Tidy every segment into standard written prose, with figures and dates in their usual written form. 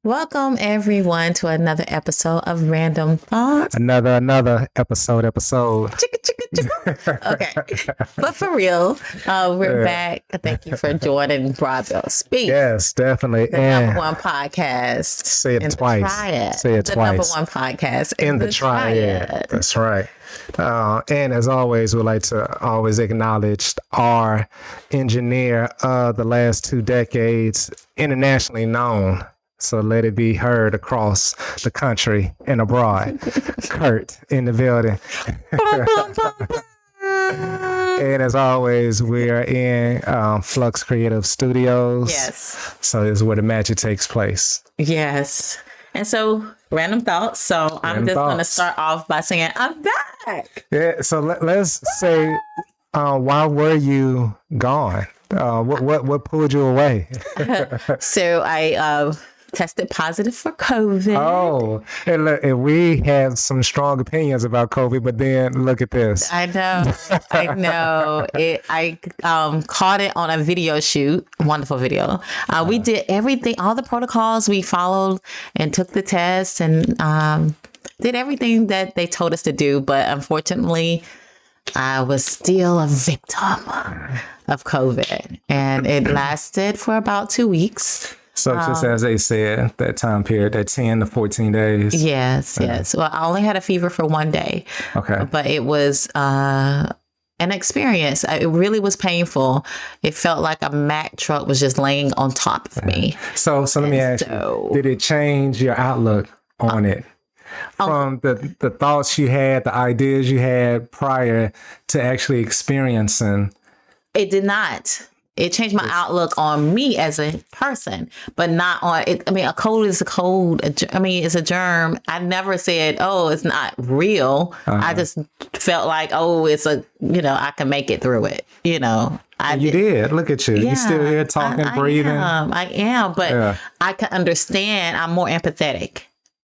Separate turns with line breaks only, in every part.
Welcome everyone to another episode of Random Thoughts.
Another episode.
Chicka, chicka, chicka. Okay, but for real, we're back. Thank you for joining Broadville Speak.
Yes, definitely.
The number one podcast.
Say it twice. Say it
the
twice.
Number one podcast
in the triad. That's right. And as always, we'd like to always acknowledge our engineer of the last 2 decades, internationally known. So let it be heard across the country and abroad. Kurt in the building. And as always, we are in Flux Creative Studios.
Yes.
So this is where the magic takes place.
Yes. And so, random thoughts. So I'm just going to start off by saying, I'm back.
Yeah. So let's say, why were you gone? What pulled you away?
So I tested positive for COVID.
Oh, and look, and we have some strong opinions about COVID, but then look at this.
I know. I caught it on a video shoot. Wonderful video. We did everything, all the protocols we followed and took the test and did everything that they told us to do. But unfortunately, I was still a victim of COVID, and it lasted for about 2 weeks.
So just as they said, that time period, that 10 to 14 days.
Yes. Well, I only had a fever for 1 day.
Okay.
But it was an experience. It really was painful. It felt like a Mack truck was just laying on top of me.
So let me ask you, did it change your outlook on it? From the thoughts you had, the ideas you had prior to actually experiencing?
It did not. It changed my outlook on me as a person, but not on it. I mean, a cold is a cold. I mean, it's a germ. I never said, oh, it's not real. I just felt like, oh, it's I can make it through it. You did.
Look at you.
Yeah,
You're still here talking, breathing.
I am, but I can understand. I'm more empathetic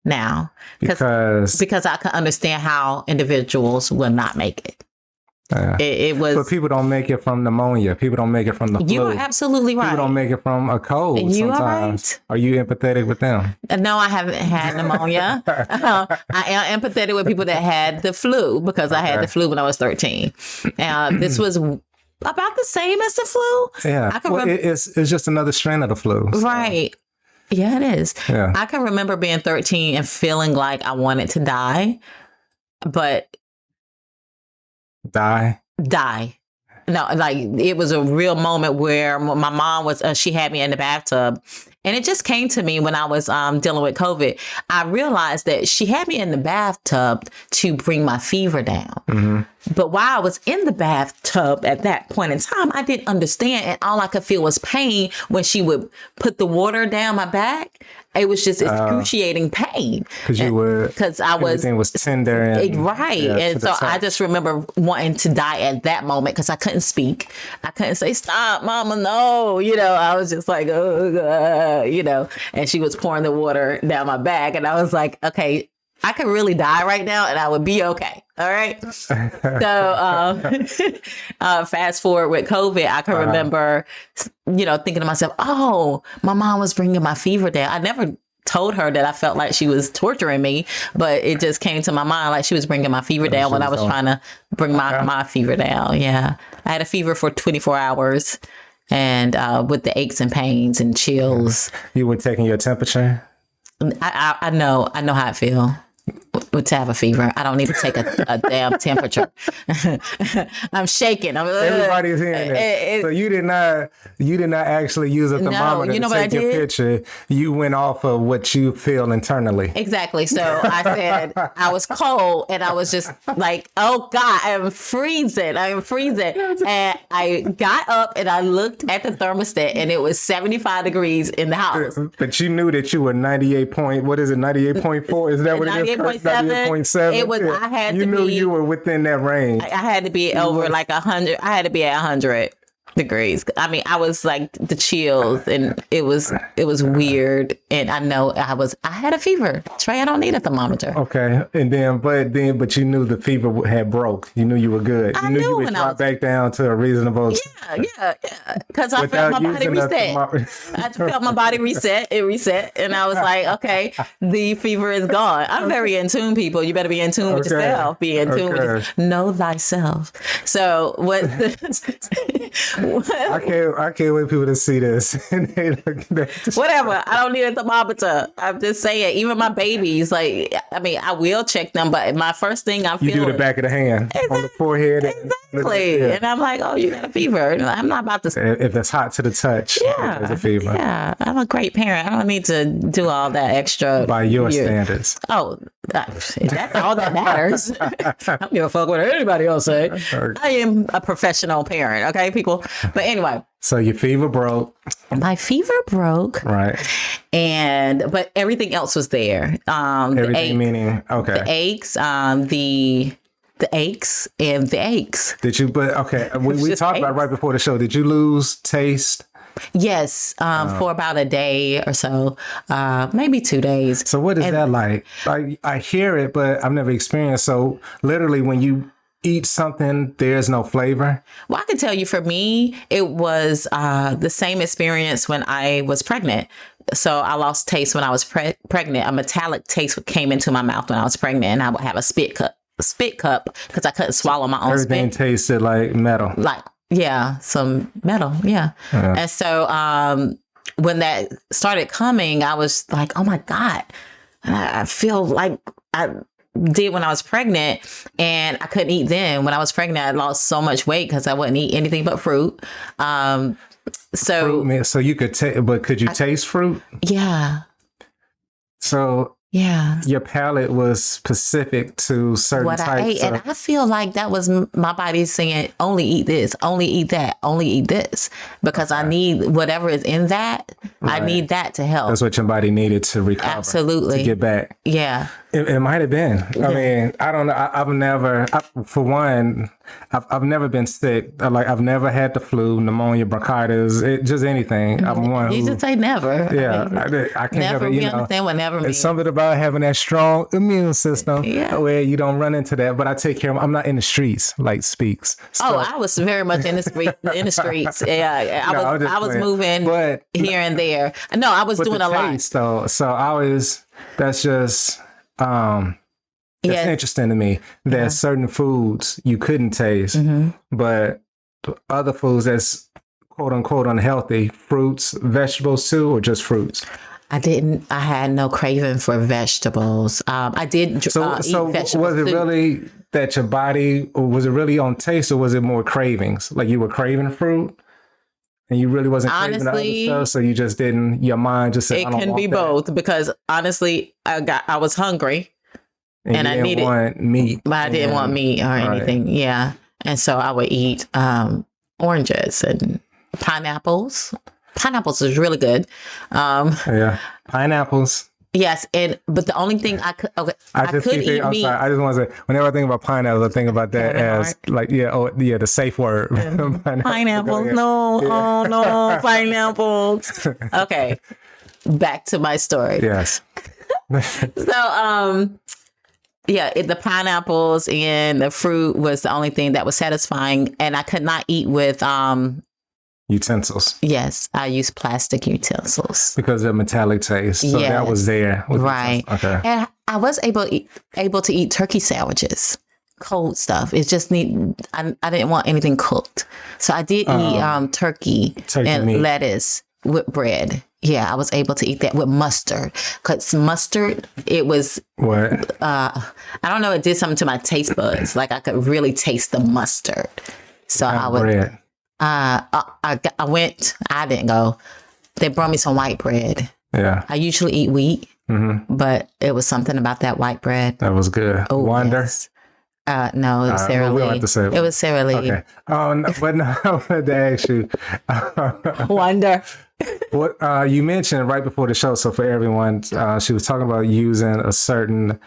now because I can understand how individuals will not make it. It was,
but people don't make it from pneumonia. People don't make it from the flu.
You are absolutely right.
People don't make it from a cold.
You
sometimes.
Are right.
Are you empathetic with them?
No, I haven't had pneumonia. I am empathetic with people that had the flu because I had the flu when I was 13. This was about the same as the flu.
Yeah, it's just another strain of the flu.
So. Right. Yeah, it is.
Yeah.
I can remember being 13 and feeling like I wanted to die, but
Die.
No, like it was a real moment where my mom was, she had me in the bathtub, and it just came to me when I was dealing with COVID. I realized that she had me in the bathtub to bring my fever down. Mm-hmm. But while I was in the bathtub at that point in time, I didn't understand. And all I could feel was pain when she would put the water down my back. It was just excruciating pain. Because
everything was tender.
Right. And so I just remember wanting to die at that moment because I couldn't speak. I couldn't say, stop, mama, no. I was just like, and she was pouring the water down my back. And I was like, okay, I could really die right now and I would be okay. All right. So fast forward with COVID, I can remember, thinking to myself, oh, my mom was bringing my fever down. I never told her that I felt like she was torturing me, but it just came to my mind like she was bringing my fever down when I was trying to bring my fever down. Yeah. I had a fever for 24 hours and with the aches and pains and chills.
You were taking your temperature?
I know how I feel. To have a fever. I don't need to take a damn temperature. I'm shaking.
Everybody's hearing it. So you did not actually use a thermometer to take your picture. You went off of what you feel internally.
Exactly. So I said I was cold and I was just like, oh God, I am freezing. And I got up and I looked at the thermostat and it was 75 degrees in the house.
But you knew that you were 98.4? Is that what it is? 98.7.
It was. Yeah. I had.
You
to
knew
be,
you were within that range.
I had to be over like 100. I had to be at 100. degrees. I mean, I was like the chills, and it was weird. And I know I had a fever. Trey, I don't need a thermometer.
Okay, but you knew the fever had broke. You knew you were good. You knew you would drop back down to a reasonable.
Yeah. Because I felt my body reset. I felt my body reset. It reset, and I was like, okay, the fever is gone. I'm very in tune, people. You better be in tune with yourself. Be in tune with know thyself. So what?
I can't wait people to see this.
Whatever. I don't need a thermometer. I'm just saying, even my babies, like, I mean, I will check them, but my first thing I'm feeling.
You do the back of the hand on the forehead.
Exactly. And I'm like, oh, you got a fever. I'm not about to.
If it's hot to the touch, there's a fever.
Yeah. I'm a great parent. I don't need to do all that extra.
By your standards.
Oh, that's all that matters. I don't give a fuck what anybody else say. I am a professional parent. Okay, people. But anyway.
So your fever broke.
My fever broke.
Right.
But everything else was there.
Everything meaning, okay.
The aches, the aches and the aches.
Did you, we talked about it right before the show. Did you lose taste?
Yes, for about a day or so, maybe 2 days.
So what is that like? I hear it, but I've never experienced. So literally when you eat something, there's no flavor?
Well, I can tell you for me, it was the same experience when I was pregnant. So I lost taste when I was pregnant. A metallic taste came into my mouth when I was pregnant, and I would have a spit cup because I couldn't swallow my own
Everything
spit.
Tasted like metal.
Some metal. Yeah. And so when that started coming, I was like, oh my God. And I feel like I did when I was pregnant, and I couldn't eat then. When I was pregnant, I lost so much weight because I wouldn't eat anything but fruit.
So you could but could you taste fruit?
Yeah.
So
yeah,
your palate was specific to certain
what
types
I ate, and I feel like that was my body saying, "Only eat this, only eat that, only eat this," because I need whatever is in that. Right. I need that to help.
That's what your body needed to recover.
Absolutely,
to get back.
Yeah,
it might have been. Yeah. I mean, I don't know. I've never been sick. I've never had the flu, pneumonia, bronchitis, just anything. I'm one.
You just say never.
Yeah, I can't
never.
You
understand what never means.
It's something about having that strong immune system where you don't run into that. But I take care of. I'm not in the streets like Speaks. So.
I was very much in the streets. Yeah, I was moving here and there. No, I was doing a lot.
Though, so I was. That's just. It's interesting to me that certain foods you couldn't taste, but other foods that's quote unquote unhealthy, fruits, vegetables too, or just fruits. I
had no craving for vegetables. I did eat vegetables.
So was it really that your body, or was it really on taste, or was it more cravings? Like you were craving fruit? And you really wasn't craving other stuff, so you just didn't. Your mind just said,
"It can be both." Because honestly, I was hungry, and I needed
meat,
but I didn't want meat or anything. Right. Yeah, and so I would eat oranges and pineapples. Pineapples is really good.
Pineapples.
Yes, but the only thing I could eat meat.
Sorry, I just want to say, whenever I think about pineapples, I think about that as the safe word.
Pineapples, no, oh no, pineapples. Okay, back to my story.
Yes.
So, the pineapples and the fruit was the only thing that was satisfying, and I could not eat with
utensils.
Yes, I use plastic utensils
because of metallic taste. So that was there,
right? Okay, and I was able to eat turkey sandwiches, cold stuff. It just I didn't want anything cooked, so I did eat turkey and meat. Lettuce with bread. Yeah, I was able to eat that with mustard. Because mustard, it was
what?
I don't know. It did something to my taste buds. Like I could really taste the mustard. So I would. Bread? I didn't go. They brought me some white bread.
Yeah.
I usually eat wheat, but it was something about that white bread.
That was good.
Oh,
Wonder?
Yes. No, it was Sara Lee. We don't have to say it. It was Sara Lee.
Okay. But no, I wanted to ask you.
Wonder.
What you mentioned right before the show, so for everyone, she was talking about using a certain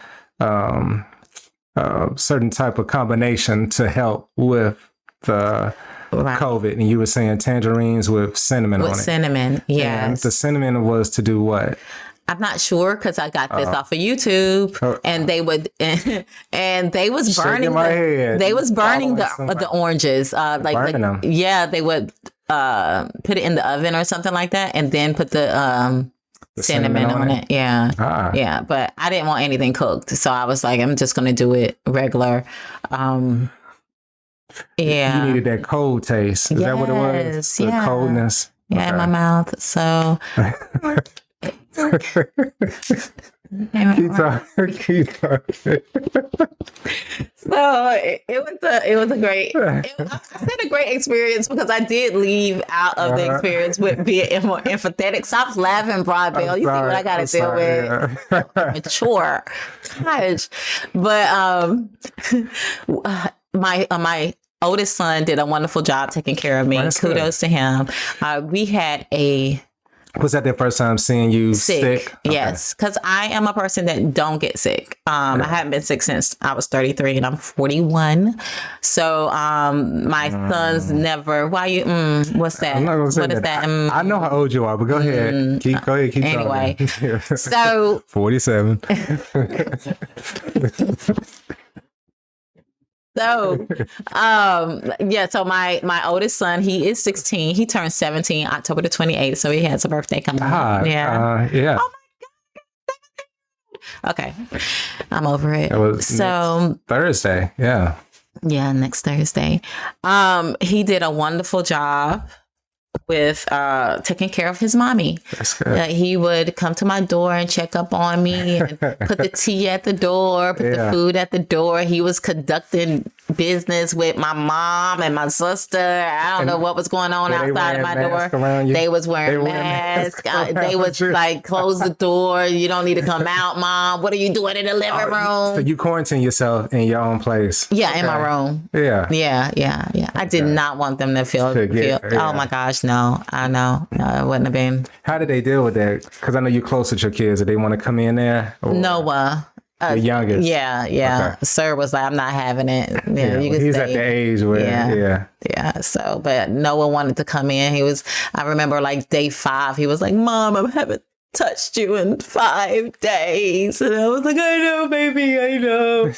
type of combination to help with the
Right.
COVID, and you were saying tangerines with cinnamon
With
on it.
cinnamon,
And
yes.
the cinnamon was to do what?
I'm not sure because I got this off of YouTube, and they would, and they was burning.
my head.
They was burning
Following
the oranges.
Burning them.
Yeah, they would put it in the oven or something like that, and then put the cinnamon on it. Yeah, yeah. But I didn't want anything cooked, so I was like, I'm just gonna do it regular. Yeah,
You needed that cold taste. Is that what it was? The
yeah.
coldness.
Yeah, in my mouth. So
Keep talking.
So it was a great, I said a great experience because I did leave out of the experience with being more empathetic. Stop laughing, Broad Bell. You see what I got to deal with. Yeah. Mature, gosh. But my oldest son did a wonderful job taking care of me. Kudos to him. We had
Was that the first time seeing you sick?
Okay. Yes, because I am a person that don't get sick. I haven't been sick since I was 33 and I'm 41. So my sons never. Why you? What's that?
I'm not gonna say
what is that?
I know how old you are, but go ahead. Keep
anyway,
talking.
So
47.
So, so my oldest son, he is 16. He turned 17 October the 28th. So he has a birthday coming up. Yeah.
Yeah.
Oh my God. Okay. I'm over it. So
Thursday. Yeah.
Yeah. Next Thursday. He did a wonderful job with taking care of his mommy.
That's good.
He would come to my door and check up on me and put the tea at the door, put the food at the door. He was conducting business with my mom and my sister. I don't know what was going on outside of my door. They was wearing masks. They was like, close the door. You don't need to come out, Mom. What are you doing in the living room?
So you quarantine yourself in your own place.
Yeah, in my room. Yeah. I did not want them to feel. Oh my gosh, no. I know. No, it wouldn't have been.
How did they deal with that? Because I know you're close with your kids. Did they want to come in there?
Noah.
The youngest.
Yeah. Okay. Sir was like, I'm not having it. Yeah, you can
he's
stay.
at the age where,
Yeah. So, but Noah wanted to come in. I remember like day 5, he was like, Mom, I haven't touched you in 5 days. And I was like, I know, baby, I know.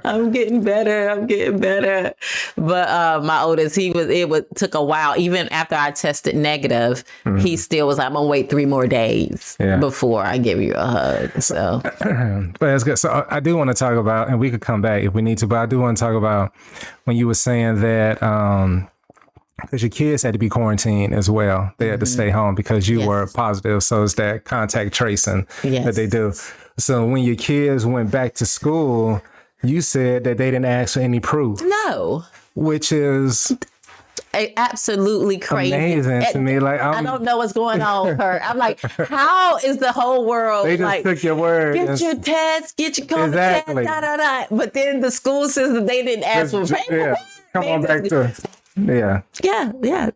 I'm getting better. But my oldest, took a while. Even after I tested negative, he still was like, I'm gonna wait 3 more days before I give you a hug. So,
but it's good. So I do want to talk about, and we could come back if we need to, but I do want to talk about when you were saying that, because your kids had to be quarantined as well. They had to stay home because you were positive. So it's that contact tracing that they do. So when your kids went back to school, you said that they didn't ask for any proof.
No.
Which is
absolutely crazy.
Amazing to me. Like
I don't know what's going on, Kurt. I'm like, how is the whole world?
They just took your word.
Get your test, get your COVID test, da. But then the school system, they didn't ask for paperwork.
Come on back to. Yeah.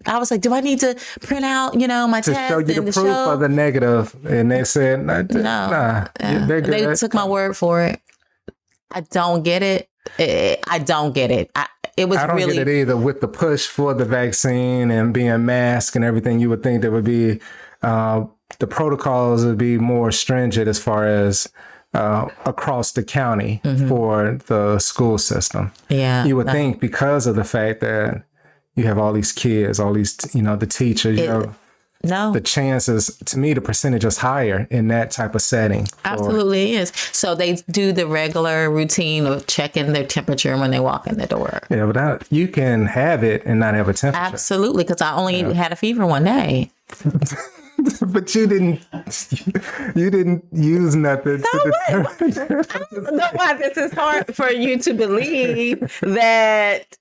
I was like, do I need to print out, my test?
To show you the proof of the negative. And they said, nah.
They took my word for it. I don't get it. I don't get it. I don't
get it either. With the push for the vaccine and being masked and everything, you would think there would be, the protocols would be more stringent as far as across the county for the school system.
Yeah.
You would think because of the fact that you have all these kids, all these, the teachers, the chances, to me, the percentage is higher in that type of setting.
Absolutely is. So they do the regular routine of checking their temperature when they walk in the door.
Yeah, but you can have it and not have a temperature.
Absolutely, because I only had a fever one day.
But you didn't use nothing.
I don't know why this is hard for you to believe that.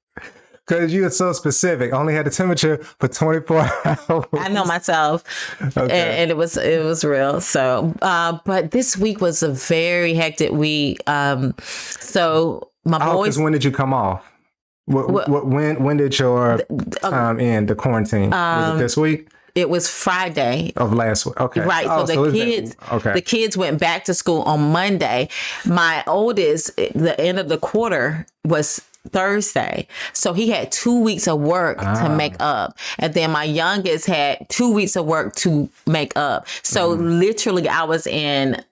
Because you were so specific. Only had the temperature for 24 hours.
I know myself. Okay. And it was real. So, but this week was a very hectic week. So my boys.
When did you come off? When did your time end, the quarantine? Was it this week?
It was Friday
of last week. Okay.
Right. So the kids went back to school on Monday. My oldest, the end of the quarter was Thursday. So he had 2 weeks of work to make up. And then my youngest had 2 weeks of work to make up. So literally I was in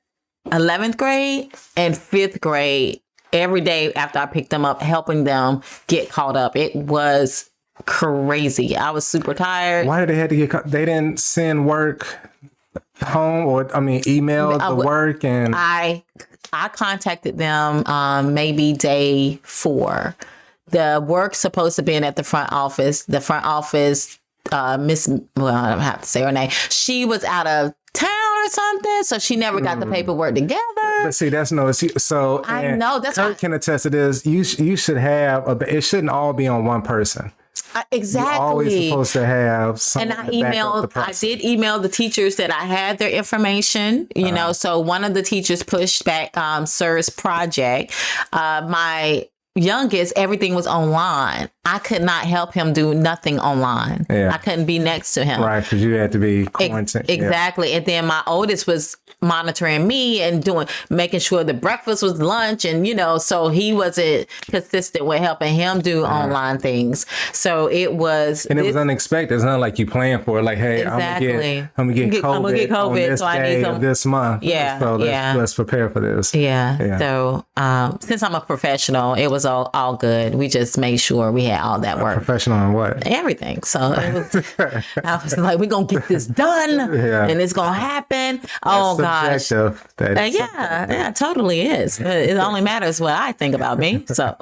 11th grade and 5th grade every day after I picked them up, helping them get caught up. It was crazy. I was super tired.
Why did they have to get caught? They didn't send work home email the work, and
I contacted them maybe day 4. The work's supposed to be in at the front office. The front office, I don't have to say her name. She was out of town or something, so she never got the paperwork together.
But see, that's no excuse. So
I know that's
Kurt can attest to this. You should have it shouldn't all be on one person.
Exactly.
You're always supposed to have someone
and I did email the teachers that I had their information, you know, so one of the teachers pushed back Sir's project. My youngest, everything was online. I could not help him do nothing online. I couldn't be next to him.
Right, because you had to be quarantined.
Exactly. Yeah. And then my oldest was monitoring me and making sure the breakfast was lunch, and you know, so he wasn't consistent with helping him do online things. So it was,
and it was unexpected. It's not like you planned for it. Like, hey,
exactly.
I'm gonna get COVID on this
so
day of this month.
Yeah.
So let's prepare for this.
Yeah. So since I'm a professional, it was all good. We just made sure we had all that work.
Professional in what?
Everything. So it was, I was like, we're gonna get this done, and it's gonna happen. Oh gosh. Yeah, it totally is. It only matters what I think about me. So,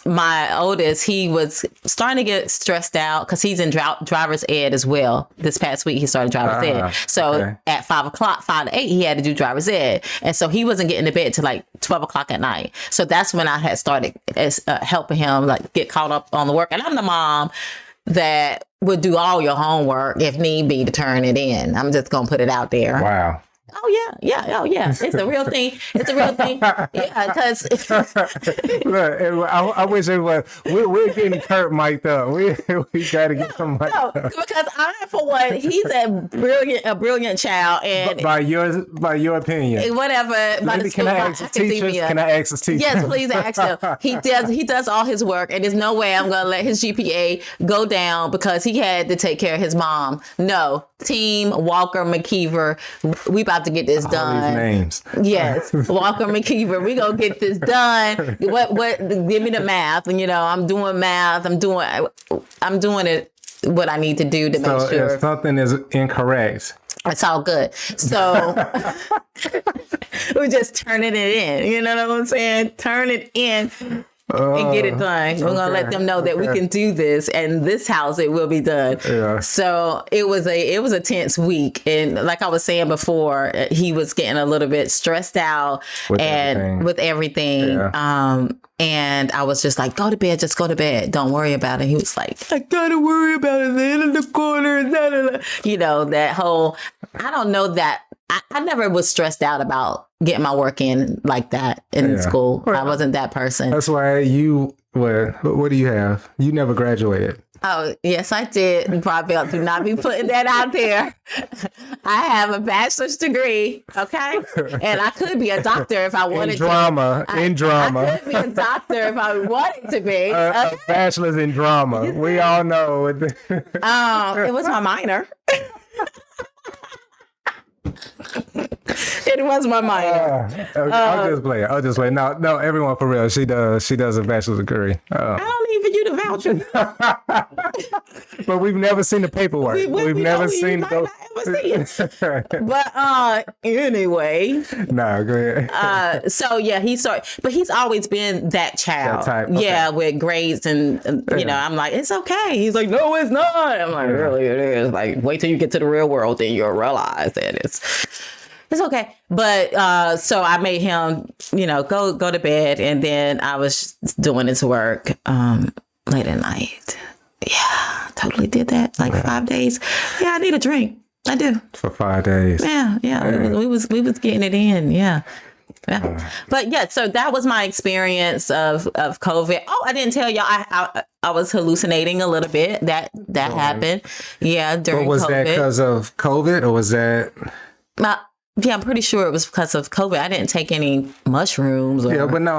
my oldest, he was starting to get stressed out because he's in driver's ed as well. This past week, he started driver's ed. So at 5 to 8, he had to do driver's ed. And so he wasn't getting to bed till like 12 o'clock at night. So that's when I had started helping him like get caught up on the work. And I'm the mom that would do all your homework if need be to turn it in. I'm just going to put it out there.
Wow.
Oh yeah. It's a real thing. Yeah, because
look, I wish it was. We're getting Kurt mic'd up. We got to get some mic'd up.
Because for one, he's a brilliant child, and
by your opinion,
whatever.
Can I ask his teacher?
Yes, please ask him. He does all his work, and there's no way I'm gonna let his GPA go down because he had to take care of his mom. No, Team Walker McKeever, we about to get this done.
All these names.
Yes, Walker McKeever, we gonna get this done. What? Give me the math, and I'm doing math. I'm doing it. What I need to do to make sure.
If something is incorrect,
it's all good. So we're just turning it in. You know what I'm saying? Turn it in. And get it done. We're gonna let them know that we can do this, and this house it will be done. Yeah. So it was a tense week, and like I was saying before, he was getting a little bit stressed out with everything. Yeah. And I was just like, go to bed, just go to bed. Don't worry about it. He was like, I gotta worry about it. Then in the corner, that whole. I don't know that. I never was stressed out about getting my work in like that in school. Well, I wasn't that person.
That's why what do you have? You never graduated.
Oh, yes, I did. Probably do not be putting that out there. I have a bachelor's degree, okay? And I could be a doctor if I wanted
in drama.
I could be a doctor if I wanted to be.
A bachelor's in drama. We all know.
It was my minor. It was my minor.
I'll just play. No, everyone for real. She does a bachelor's degree.
I don't need for you to vouch.
But we've never seen the paperwork. We've never seen
it. But anyway.
No, go ahead.
So yeah, but he's always been that child. That type. Okay. Yeah, with grades and I'm like, it's okay. He's like, no, it's not. I'm like, really, it is. Like, wait till you get to the real world, then you'll realize that it's okay. But so I made him, go to bed, and then I was doing his work late at night. Yeah, totally did that. Like 5 days. Yeah, I need a drink. I do.
For 5 days.
Yeah. We was getting it in. Yeah. But yeah, so that was my experience of COVID. Oh, I didn't tell y'all I was hallucinating a little bit. That happened. Yeah, during COVID.
Was that because of COVID, or was that?
Yeah, I'm pretty sure it was because of COVID. I didn't take any mushrooms. Or,
Yeah, but no,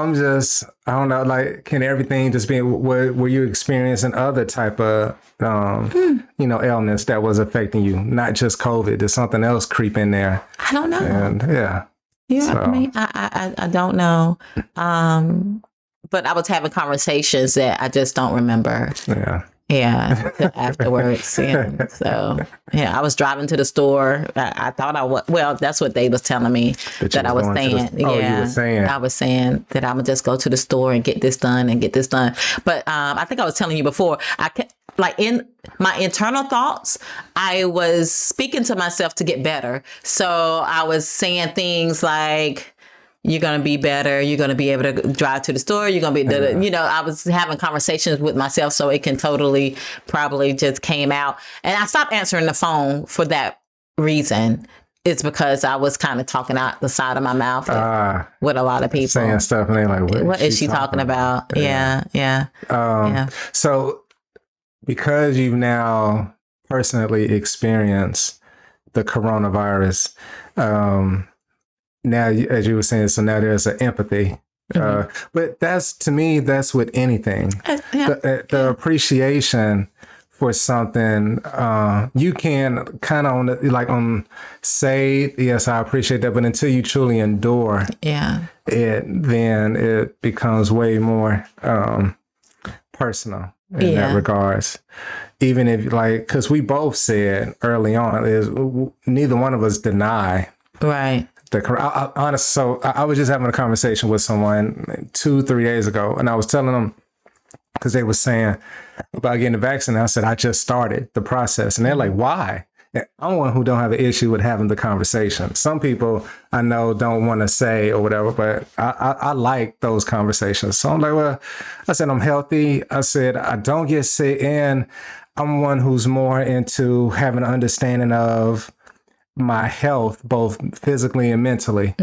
I don't know, like, can everything just be, were you experiencing other type of, ailments that was affecting you? Not just COVID, did something else creep in there?
I don't know.
And yeah.
Yeah,
So.
I mean, I don't know. But I was having conversations that I just don't remember.
Yeah.
Yeah, afterwards. Yeah. So, yeah, I was driving to the store. I thought I was, well, that's what they was telling me that I was saying.
You were saying.
I was saying that I'm going to just go to the store and get this done and get this done. But I think I was telling you before, like in my internal thoughts, I was speaking to myself to get better. So I was saying things like, you're going to be better. You're going to be able to drive to the store. You're going to be, I was having conversations with myself, so it can totally probably just came out. And I stopped answering the phone for that reason. It's because I was kind of talking out the side of my mouth with a lot of people.
Saying stuff, and they're like,
what is she talking about? Yeah.
So because you've now personally experienced the coronavirus, now, as you were saying, so now there's an empathy. But to me, that's with anything. The appreciation for something, you can kind of say, yes, I appreciate that. But until you truly endure then it becomes way more personal in that regards. Even if, because we both said early on, is neither one of us deny.
Right.
So I was just having a conversation with someone 2-3 days ago, and I was telling them, because they were saying about getting the vaccine. I said, I just started the process. And they're like, why? And I'm one who don't have an issue with having the conversation. Some people I know don't want to say or whatever, but I like those conversations. So I'm like, well, I said, I'm healthy. I said, I don't get sick. And I'm one who's more into having an understanding of my health, both physically and mentally,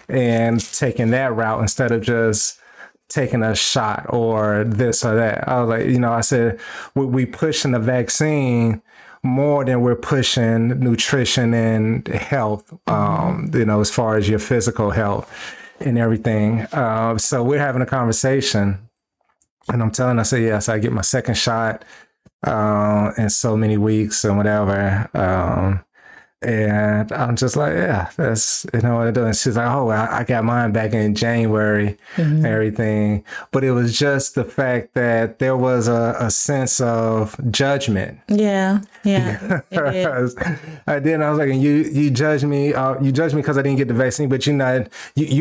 and taking that route instead of just taking a shot or this or that. I was like, I said, we pushing the vaccine more than we're pushing nutrition and health, as far as your physical health and everything. So we're having a conversation, and I'm telling her, I say, yes, I get my second shot in so many weeks and whatever. And I'm just like, yeah, that's, what I'm doing. She's like, oh, I got mine back in January and everything. But it was just the fact that there was a sense of judgment.
Yeah.
I did. I was like, and you judge me. You judge me because I didn't get the vaccine, but you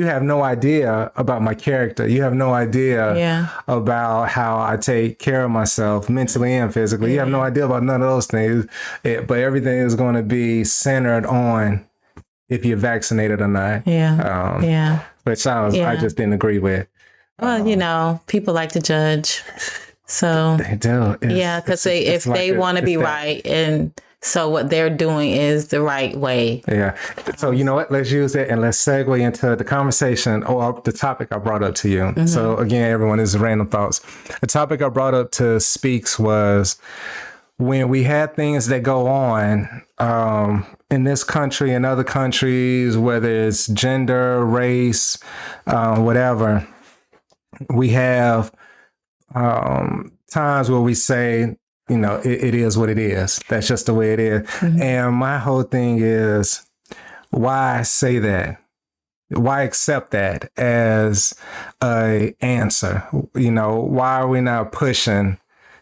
have no idea about my character. You have no idea about how I take care of myself mentally and physically. You have no idea about none of those things. But everything is going to be centered on if you're vaccinated or not. Which I just didn't agree with.
Well, people like to judge. So
they do.
Because if they want to be right, and so what they're doing is the right way. Yeah.
So you know what? Let's use it and let's segue into the conversation or the topic I brought up to you. So again, everyone, this is Random Thoughts. The topic I brought up to Speaks was when we had things that go on in this country and other countries, whether it's gender, race, whatever, we have times where we say, it is what it is. That's just the way it is. And my whole thing is, why say that? Why accept that as a answer? Why are we not pushing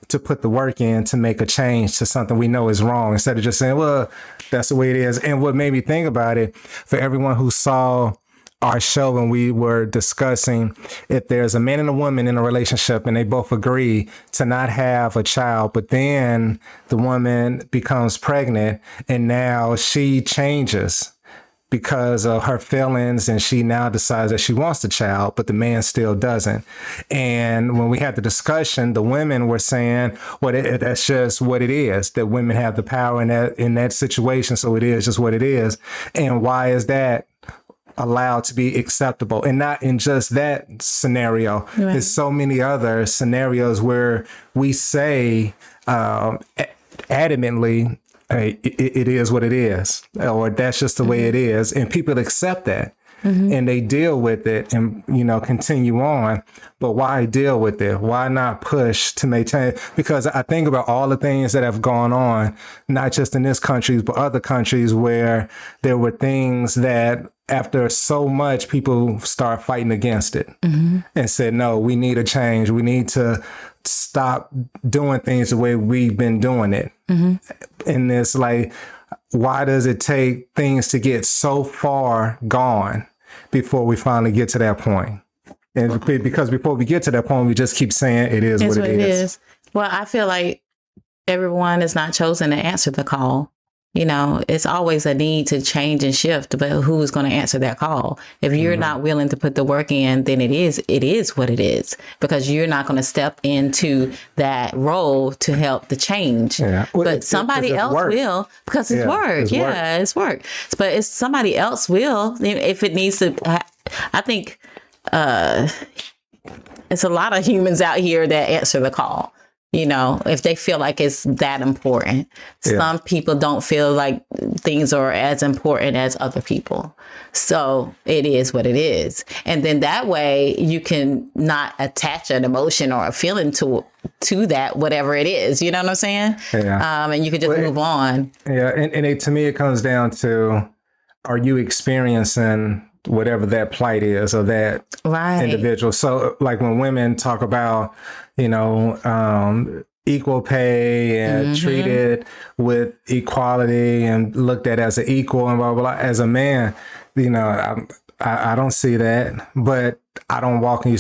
to put the work in to make a change to something we know is wrong, instead of just saying, well, that's the way it is? And what made me think about it, for everyone who saw our show when we were discussing if there's a man and a woman in a relationship and they both agree to not have a child, but then the woman becomes pregnant and now she changes because of her feelings, and she now decides that she wants the child, but the man still doesn't. And when we had the discussion, the women were saying, well, that's just what it is, that women have the power in that situation, so it is just what it is. And why is that allowed to be acceptable? And not in just that scenario. Right. There's so many other scenarios where we say adamantly, hey, it is what it is, or that's just the way it is. And people accept that. And they deal with it and, continue on. But why deal with it? Why not push to make change? Because I think about all the things that have gone on, not just in this country, but other countries where there were things that after so much, people start fighting against it and said, no, we need a change. We need to stop doing things the way we've been doing it. And it's like, why does it take things to get so far gone before we finally get to that point? And because before we get to that point, we just keep saying it is what it is.
Well, I feel like everyone is not chosen to answer the call. It's always a need to change and shift, but who is going to answer that call? If you're not willing to put the work in, then it is what it is, because you're not going to step into that role to help the change. Yeah. Well, but somebody else will, because it's work. It's work. But it's somebody else will, if it needs to. I think it's a lot of humans out here that answer the call. If they feel like it's that important. Some people don't feel like things are as important as other people. So it is what it is. And then that way you can not attach an emotion or a feeling to that, whatever it is. You know what I'm saying? Yeah. And you can just move on.
Yeah. And to me, it comes down to, are you experiencing whatever that plight is of that individual? So like when women talk about, equal pay and treated with equality and looked at as an equal and blah, blah, blah. As a man, I don't see that, but I don't walk in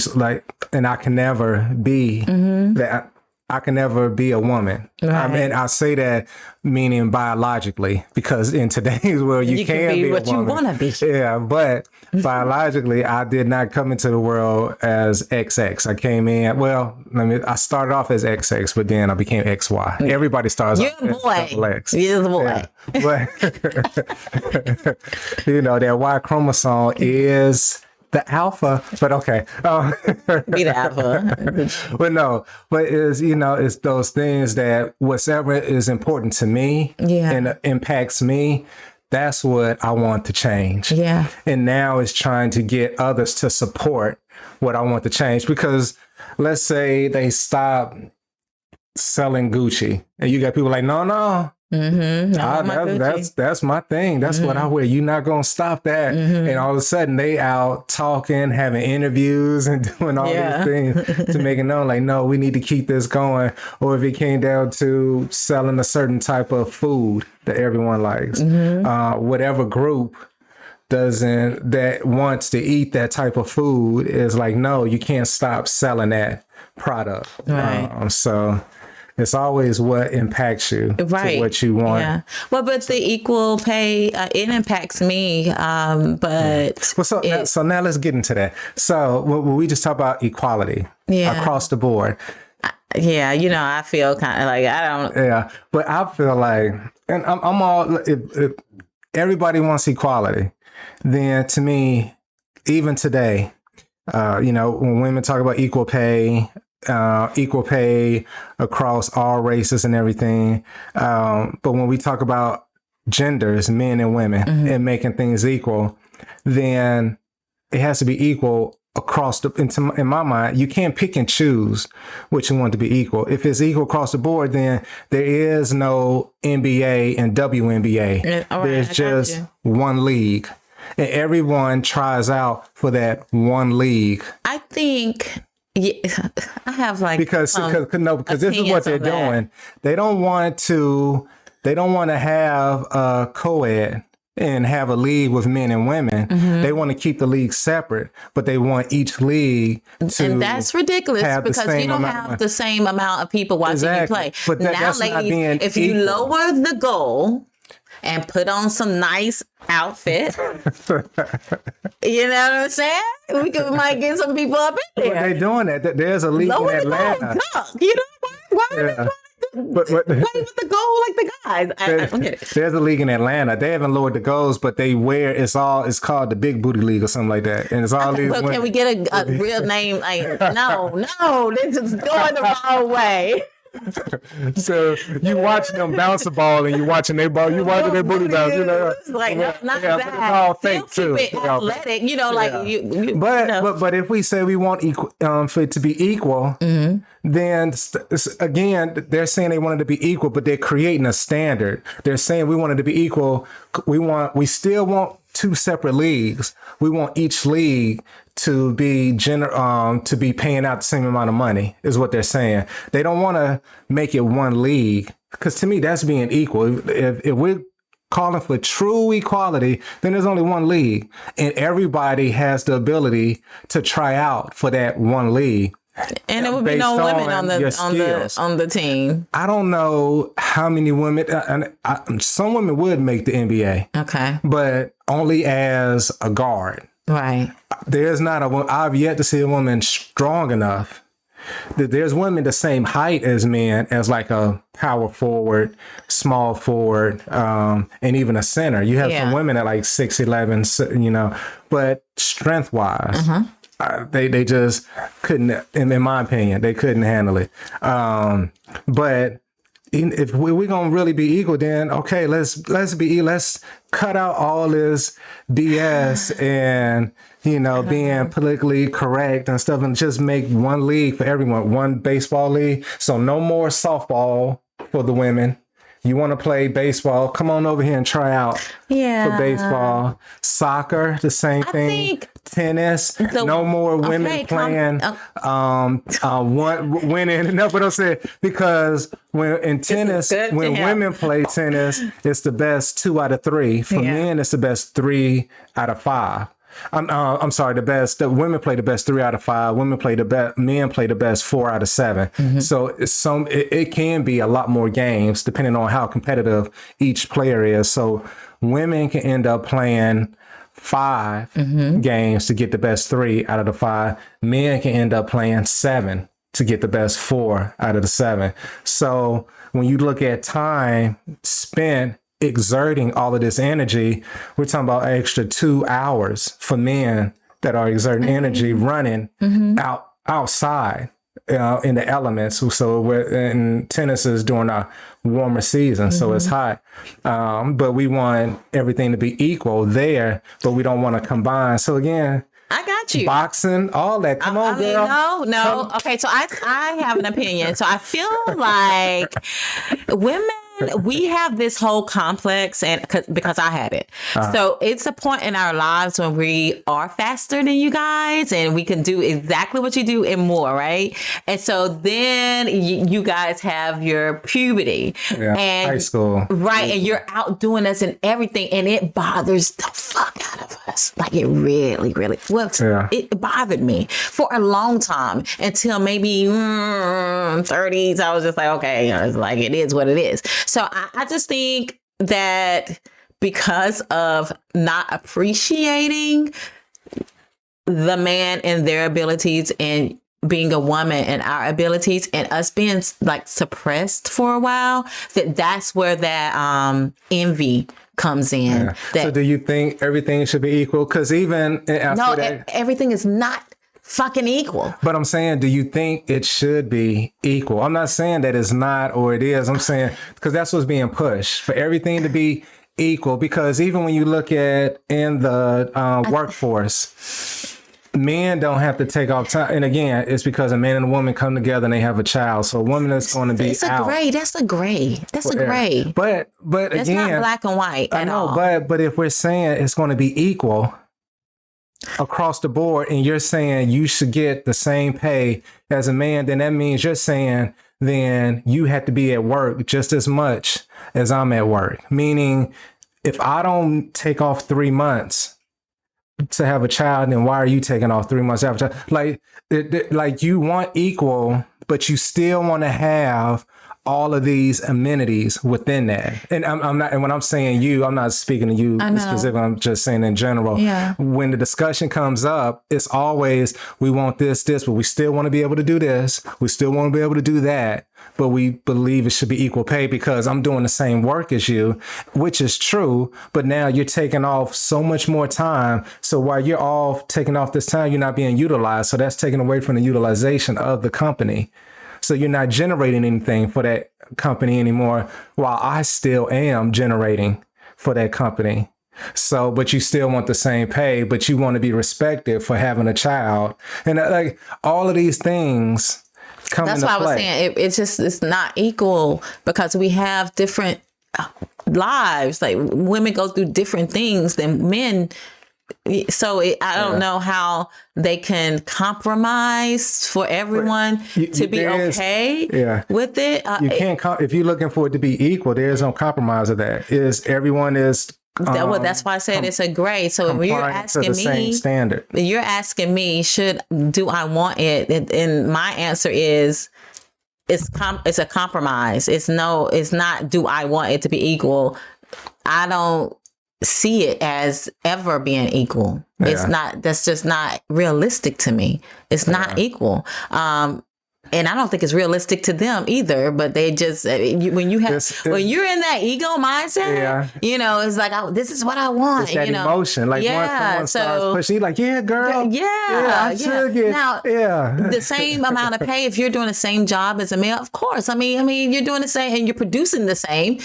and I can never be that. I can never be a woman. I mean, I say that meaning biologically, because in today's world, you can be what you want to be. Yeah, but biologically, I did not come into the world as XX. I came in, I started off as XX, but then I became XY. Everybody starts off as double X.
You're the boy.
Yeah. But, that Y chromosome is the alpha, but okay.
Be the alpha.
But it's those things that whatever is important to me and impacts me, that's what I want to change. Yeah. And now it's trying to get others to support what I want to change, because let's say they stop selling Gucci and you got people like, no. That's my thing. That's what I wear. You're not gonna stop that. And all of a sudden they out talking, having interviews and doing all these things to make it known, like, no, we need to keep this going. Or if it came down to selling a certain type of food that everyone likes, whatever group that wants to eat that type of food is like, no, you can't stop selling that product. Right. So it's always what impacts you to what you want. Yeah.
Well, but the equal pay, it impacts me. But
so now let's get into that. So when we just talk about equality across the board.
I feel kind of like I don't.
Yeah, but I feel like, and I'm all. If everybody wants equality, then to me, even today, when women talk about equal pay across all races and everything. But when we talk about genders, men and women, and making things equal, then it has to be equal across in my mind. You can't pick and choose what you want to be equal. If it's equal across the board, then there is no NBA and WNBA. There's just one league. And everyone tries out for that one league.
I think... Yeah, I have
because this is what they're doing. They don't want to have a co-ed and have a league with men and women. They want to keep the league separate, but they want each league to.
And that's ridiculous, because you don't have the same amount of people watching you play.
But that's ladies, not being
if
equal.
You lower the goal and put on some nice outfit. You know what I'm saying? We might get some people up in there.
But they're doing that. There's a league in Atlanta.
Why are they play with the goal like the guys? I don't get it.
There's a league in Atlanta. They haven't lowered the goals, but they wear it's called the Big Booty League or something like that. And it's all these.
Well, can we get a real name? No, this is going the wrong way.
So you watch them bounce the ball and you watching their ball, you watching their booty bounce, you know.
It's like not
yeah,
that.
but it's all fake
Still
too.
keep it athletic, you know, like you
But,
know.
but if we say we want equal, for it to be equal, then again, they're saying they want it to be equal, but they're creating a standard. They're saying we want it to be equal. We still want two separate leagues. We want each league to be to be paying out the same amount of money, is what they're saying. They don't want to make it one league, because to me that's being equal. If we're calling for true equality, then there's only one league, and everybody has the ability to try out for that one league.
And there would be no women on the team.
I don't know how many women, some women would make the NBA.
Okay.
But only as a guard.
Right.
There's not I've yet to see a woman strong enough. There's women the same height as men, as like a power forward, small forward, and even a center. You have some women at like 6'11", you know, but strength wise, they just couldn't, in my opinion, they couldn't handle it. But if we're gonna really be equal, then okay, let's cut out all this BS and, you know, being politically correct and stuff, and just make one league for everyone, one baseball league. So no more softball for the women. You want to play baseball? Come on over here and try out for baseball. Soccer, the same thing. Tennis, no more women playing winning. No, but I'm saying, because when in tennis, when women play tennis, it's the best 2 out of 3. For men, it's the best 3 out of 5. I'm sorry, the women play the best 3 out of 5. Men play the best 4 out of 7. So it can be a lot more games depending on how competitive each player is. So women can end up playing 5 games to get the best 3 out of the 5. Men can end up playing 7 to get the best 4 out of the 7. So when you look at time spent exerting all of this energy, we're talking about extra 2 hours for men that are exerting energy running outside in the elements. So in tennis is during a warmer season, so it's hot. But we want everything to be equal there, but we don't want to combine. So again,
I got you.
Boxing, all that. Come on, girl.
No. Okay, so I have an opinion. So I feel like women, we have this whole complex, and because I had it. So it's a point in our lives when we are faster than you guys, and we can do exactly what you do and more, right? And so then you guys have your puberty and
high school,
right? And you're outdoing us and everything, and it bothers the fuck out of us. Like it really, really. Well, it bothered me for a long time until maybe 30s. I was just like, okay, it's like it is what it is. So I just think that because of not appreciating the man and their abilities and being a woman and our abilities and us being like suppressed for a while, that's where that envy comes in.
So do you think everything should be equal? Because even
everything is not fucking equal.
But I'm saying, do you think it should be equal? I'm not saying that it's not or it is. I'm saying because that's what's being pushed, for everything to be equal. Because even when you look at in the workforce, men don't have to take off time. And again, it's because a man and a woman come together and they have a child. So a woman is going to be
That's a gray. That's a gray.
But
that's
again,
not black and white at all.
But if we're saying it's going to be equal across the board, and you're saying you should get the same pay as a man, then that means you're saying then you have to be at work just as much as I'm at work. Meaning, if I don't take off 3 months to have a child, then why are you taking off 3 months to have a child? Like you want equal, but you still want to have all of these amenities within that. And I'm not, and when I'm saying you, I'm not speaking to you specifically, I'm just saying in general.
Yeah.
When the discussion comes up, it's always, we want this, but we still want to be able to do this. We still want to be able to do that, but we believe it should be equal pay because I'm doing the same work as you, which is true. But now you're taking off so much more time. So while you're all taking off this time, you're not being utilized. So that's taken away from the utilization of the company. So you're not generating anything for that company anymore, while I still am generating for that company. So, but you still want the same pay, but you want to be respected for having a child. And like all of these things come into play.
That's why I was saying it's not equal, because we have different lives. Like women go through different things than men. So I don't know how they can compromise for everyone to be okay with it.
You can't, if you're looking for it to be equal, there's no compromise of that. Everyone is.
Well, that's why I said it's a gray. So when you're asking me,
same standard.
You're asking me, do I want it? And my answer is, it's a compromise. It's not, do I want it to be equal? I don't see it as ever being equal. Yeah. It's not, that's just not realistic to me. It's not equal. And I don't think it's realistic to them either, but they just, when you're in that ego mindset, it's like, this is what I want.
It's that emotion. Like once someone starts pushing, you're like, yeah, girl. I should get.
Now, the same amount of pay, if you're doing the same job as a male, of course. I mean, you're doing the same and you're producing the same,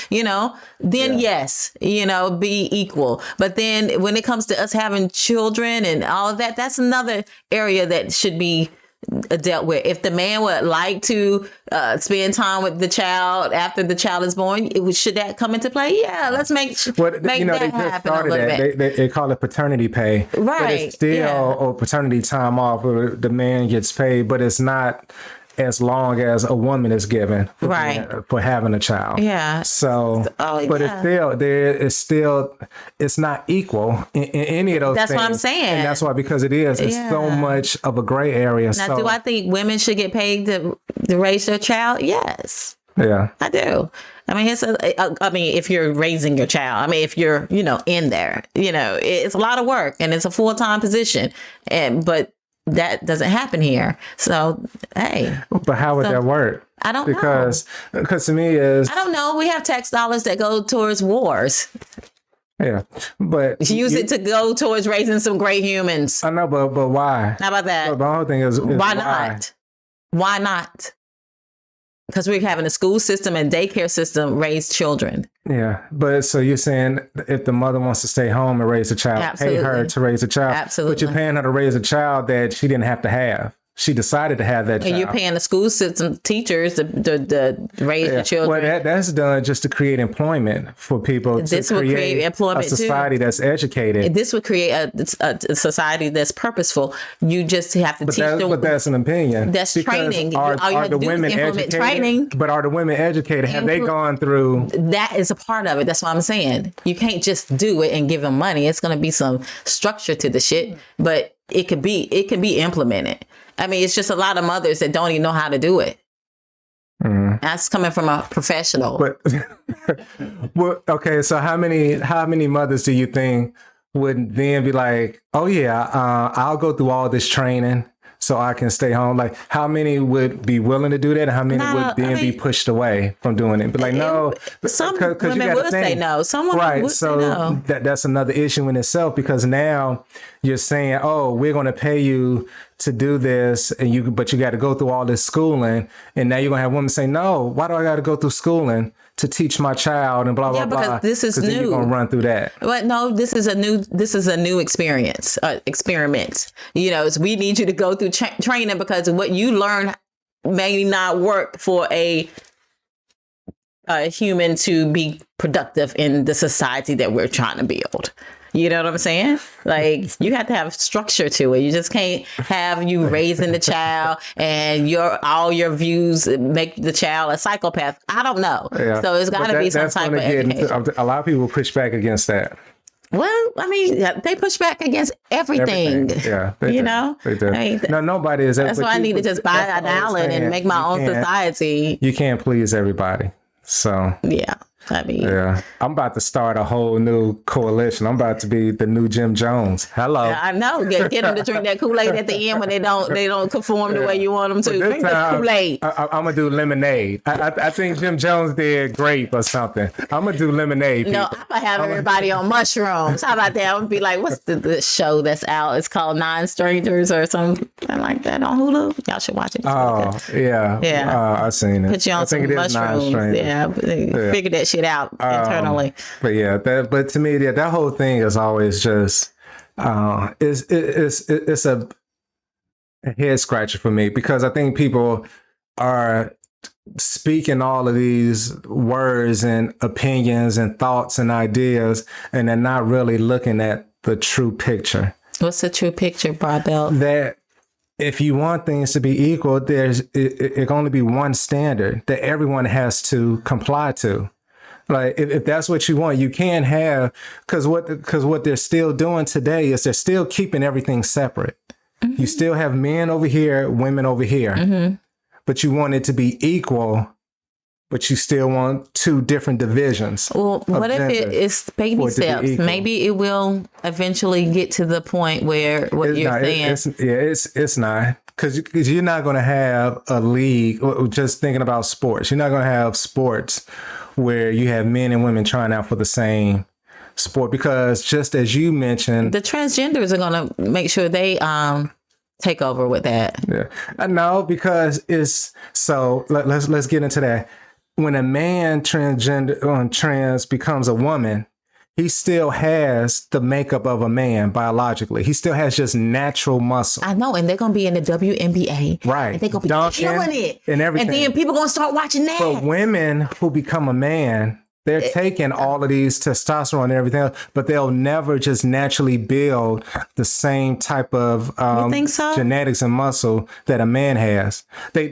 then yes, be equal. But then when it comes to us having children and all of that, that's another area that should be dealt with. If the man would like to spend time with the child after the child is born, should that come into play? Yeah, let's make that happen a little bit.
They call it paternity pay,
right?
But it's still or paternity time off, where the man gets paid, but it's not as long as a woman is given for having a child.
Yeah.
So, but it's it's not equal in any of those
That's
things.
What I'm saying.
And that's why, because it's so much of a gray area.
Now, do I think women should get paid to raise their child? Yes.
Yeah.
I do. I mean, if you're raising your child, if you're, in there, it's a lot of work and it's a full-time position. but that doesn't happen here. So, hey.
But how would that work?
I don't know.
Because to me I
don't know. We have tax dollars that go towards wars.
Yeah, but
use it to go towards raising some great humans.
I know, but why?
How about that?
The whole thing is
why not? Why not? Because we're having a school system and daycare system raise children.
Yeah. But so you're saying if the mother wants to stay home and raise a child, pay her to raise a child.
Absolutely.
But you're paying her to raise a child that she didn't have to have. She decided to have that child.
And you're paying the school system teachers to raise the children.
Well, that's done just to create employment for people.
This will create employment
a society that's educated.
This would create a society that's purposeful. You just have to teach them.
But that's an opinion.
That's training.
Are the women educated?
Training.
But are the women educated? Have they gone through?
That is a part of it. That's what I'm saying. You can't just do it and give them money. It's going to be some structure to the shit, but it can be implemented. It's just a lot of mothers that don't even know how to do it. Mm. That's coming from a professional.
But well, okay, so how many mothers do you think would then be like, oh yeah, I'll go through all this training so I can stay home? Like, how many would be willing to do that, and how many would then be pushed away from doing it? But like, no,
some women would say no. Some women would say no.
That's another issue in itself, because now you're saying, oh, we're going to pay you to do this, but you got to go through all this schooling, and now you're gonna have women say, no, why do I got to go through schooling to teach my child and blah blah blah?
Because this is new.
Then you're gonna run through that.
But no, this is a new experience, experiment. We need you to go through training, because what you learn may not work for a human to be productive in the society that we're trying to build. You know what I'm saying? Like, you have to have structure to it. You just can't have you raising the child and all your views make the child a psychopath. I don't know. Yeah. So it's got to be some type of education.
A lot of people push back against that.
Well, they push back against everything.
Yeah, they do. No, nobody is.
That's why I need to just buy an island and make my own society.
You can't please everybody. So
yeah. I mean,
Yeah, I'm about to start a whole new coalition. I'm about to be the new Jim Jones. Hello.
I know. Get them to drink that Kool-Aid at the end when they don't conform the way you want them to. Drink the Kool-Aid.
I'm gonna do lemonade. I think Jim Jones did grape or something. I'm gonna do lemonade.
No, I'm gonna have everybody on mushrooms. How about that? I'm gonna be like, what's the show that's out? It's called Nine Strangers or something like that on Hulu. Y'all should watch it.
Oh, yeah. I've seen it.
Put you on some mushrooms. Yeah, figure that shit out internally.
But yeah, but to me, that whole thing is always just it's a head scratcher for me, because I think people are speaking all of these words and opinions and thoughts and ideas, and they're not really looking at the true picture.
What's the true picture, Barbell?
That if you want things to be equal, it can only be one standard that everyone has to comply to. Like if that's what you want, you can't have, because what they're still doing today is they're still keeping everything separate. Mm-hmm. You still have men over here, women over here, mm-hmm. but you want it to be equal, but you still want two different divisions.
Well, what if it is baby steps? Maybe it will eventually get to the point where you're saying.
It's not. Because you're not going to have a league, just thinking about sports, you're not going to have sports where you have men and women trying out for the same sport. Because just as you mentioned,
the transgenders are going to make sure they take over with that.
Yeah, no, because it's so. Let's get into that. When a man trans becomes a woman, he still has the makeup of a man biologically. He still has just natural muscle.
I know, and they're going to be in the WNBA.
Right.
And they're going to be killing it.
And everything.
And then people going to start watching that.
But women who become a man, they're taking all of these testosterone and everything else, but they'll never just naturally build the same type of
you think so?
Genetics and muscle that a man has.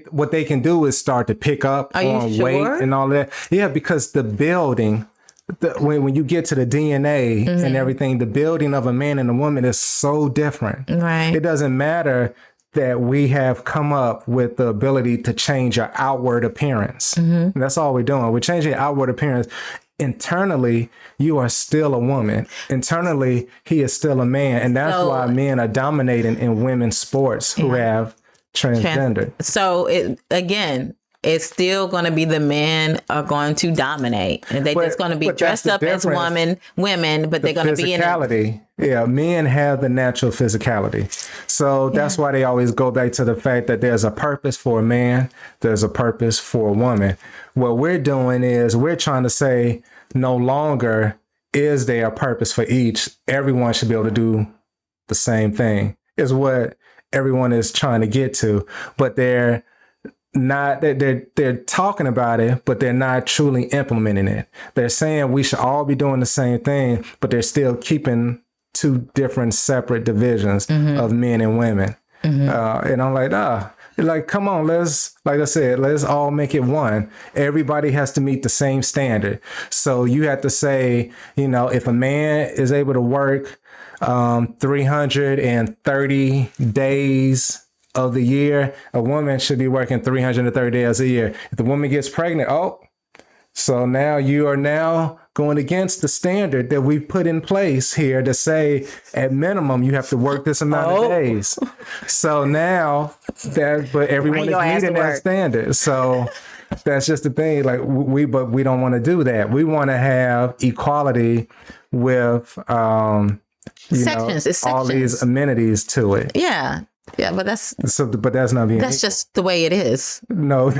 What they can do is start to pick up on weight and all that. Yeah, because the building... when you get to the DNA mm-hmm. and everything, the building of a man and a woman is so different.
Right.
It doesn't matter that we have come up with the ability to change our outward appearance. Mm-hmm. That's all we're doing. We're changing outward appearance. Internally, you are still a woman. Internally, he is still a man. And that's why men are dominating in women's sports who have transgender.
It's still going to be the men are going to dominate, and they're just going to be dressed up as women, but they're going to be in
physicality. Yeah, men have the natural physicality, so that's why they always go back to the fact that there's a purpose for a man, there's a purpose for a woman. What we're doing is we're trying to say no longer is there a purpose for each. Everyone should be able to do the same thing. Is what everyone is trying to get to, but they're talking about it, but they're not truly implementing it. They're saying we should all be doing the same thing, but they're still keeping two different separate divisions mm-hmm. of men and women. Mm-hmm. And I'm like, come on, like I said, let's all make it one. Everybody has to meet the same standard. So you have to say, if a man is able to work 330 days of the year, a woman should be working 330 days a year. If the woman gets pregnant, so now you are going against the standard that we've put in place here to say at minimum you have to work this amount of days. So now but everyone is meeting that standard. So that's just the thing. Like but we don't want to do that. We want to have equality with all these amenities to it.
Yeah. Yeah, but that's
not being.
That's just the way it is.
No, and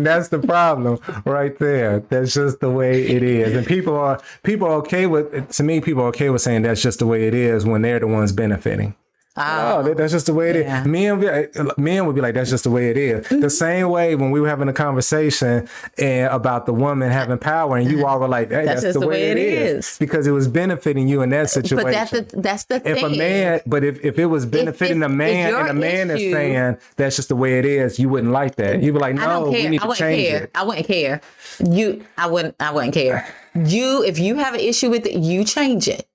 that's the problem right there. That's just the way it is, and people are okay with. To me, people are okay with saying that's just the way it is when they're the ones benefiting. That's just the way it is. Men would be like, that's just the way it is. Mm-hmm. The same way when we were having a conversation about the woman having power, and you all were like, hey, that's just the way it is. Because it was benefiting you in that situation.
But that's the thing.
If a man, but if it was benefiting a man, and a man is saying that's just the way it is, you wouldn't like that. You'd be like, no, we need to change it.
I wouldn't care. I wouldn't care. If you have an issue with it, you change it.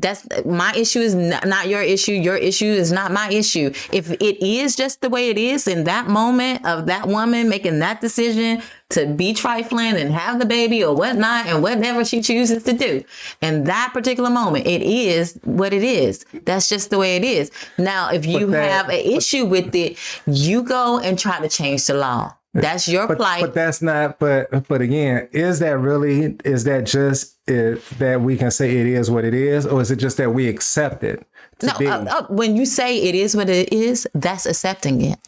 That's my issue is not your issue. Your issue is not my issue. If it is just the way it is in that moment of that woman making that decision to be trifling and have the baby or whatnot and whatever she chooses to do in that particular moment, it is what it is. That's just the way it is. Now, if you have an issue with it, you go and try to change the law. That's your plight.
But that's not, but again, is that just that we can say it is what it is, or is it just that we accept it to be?
When you say it is what it is, that's accepting it.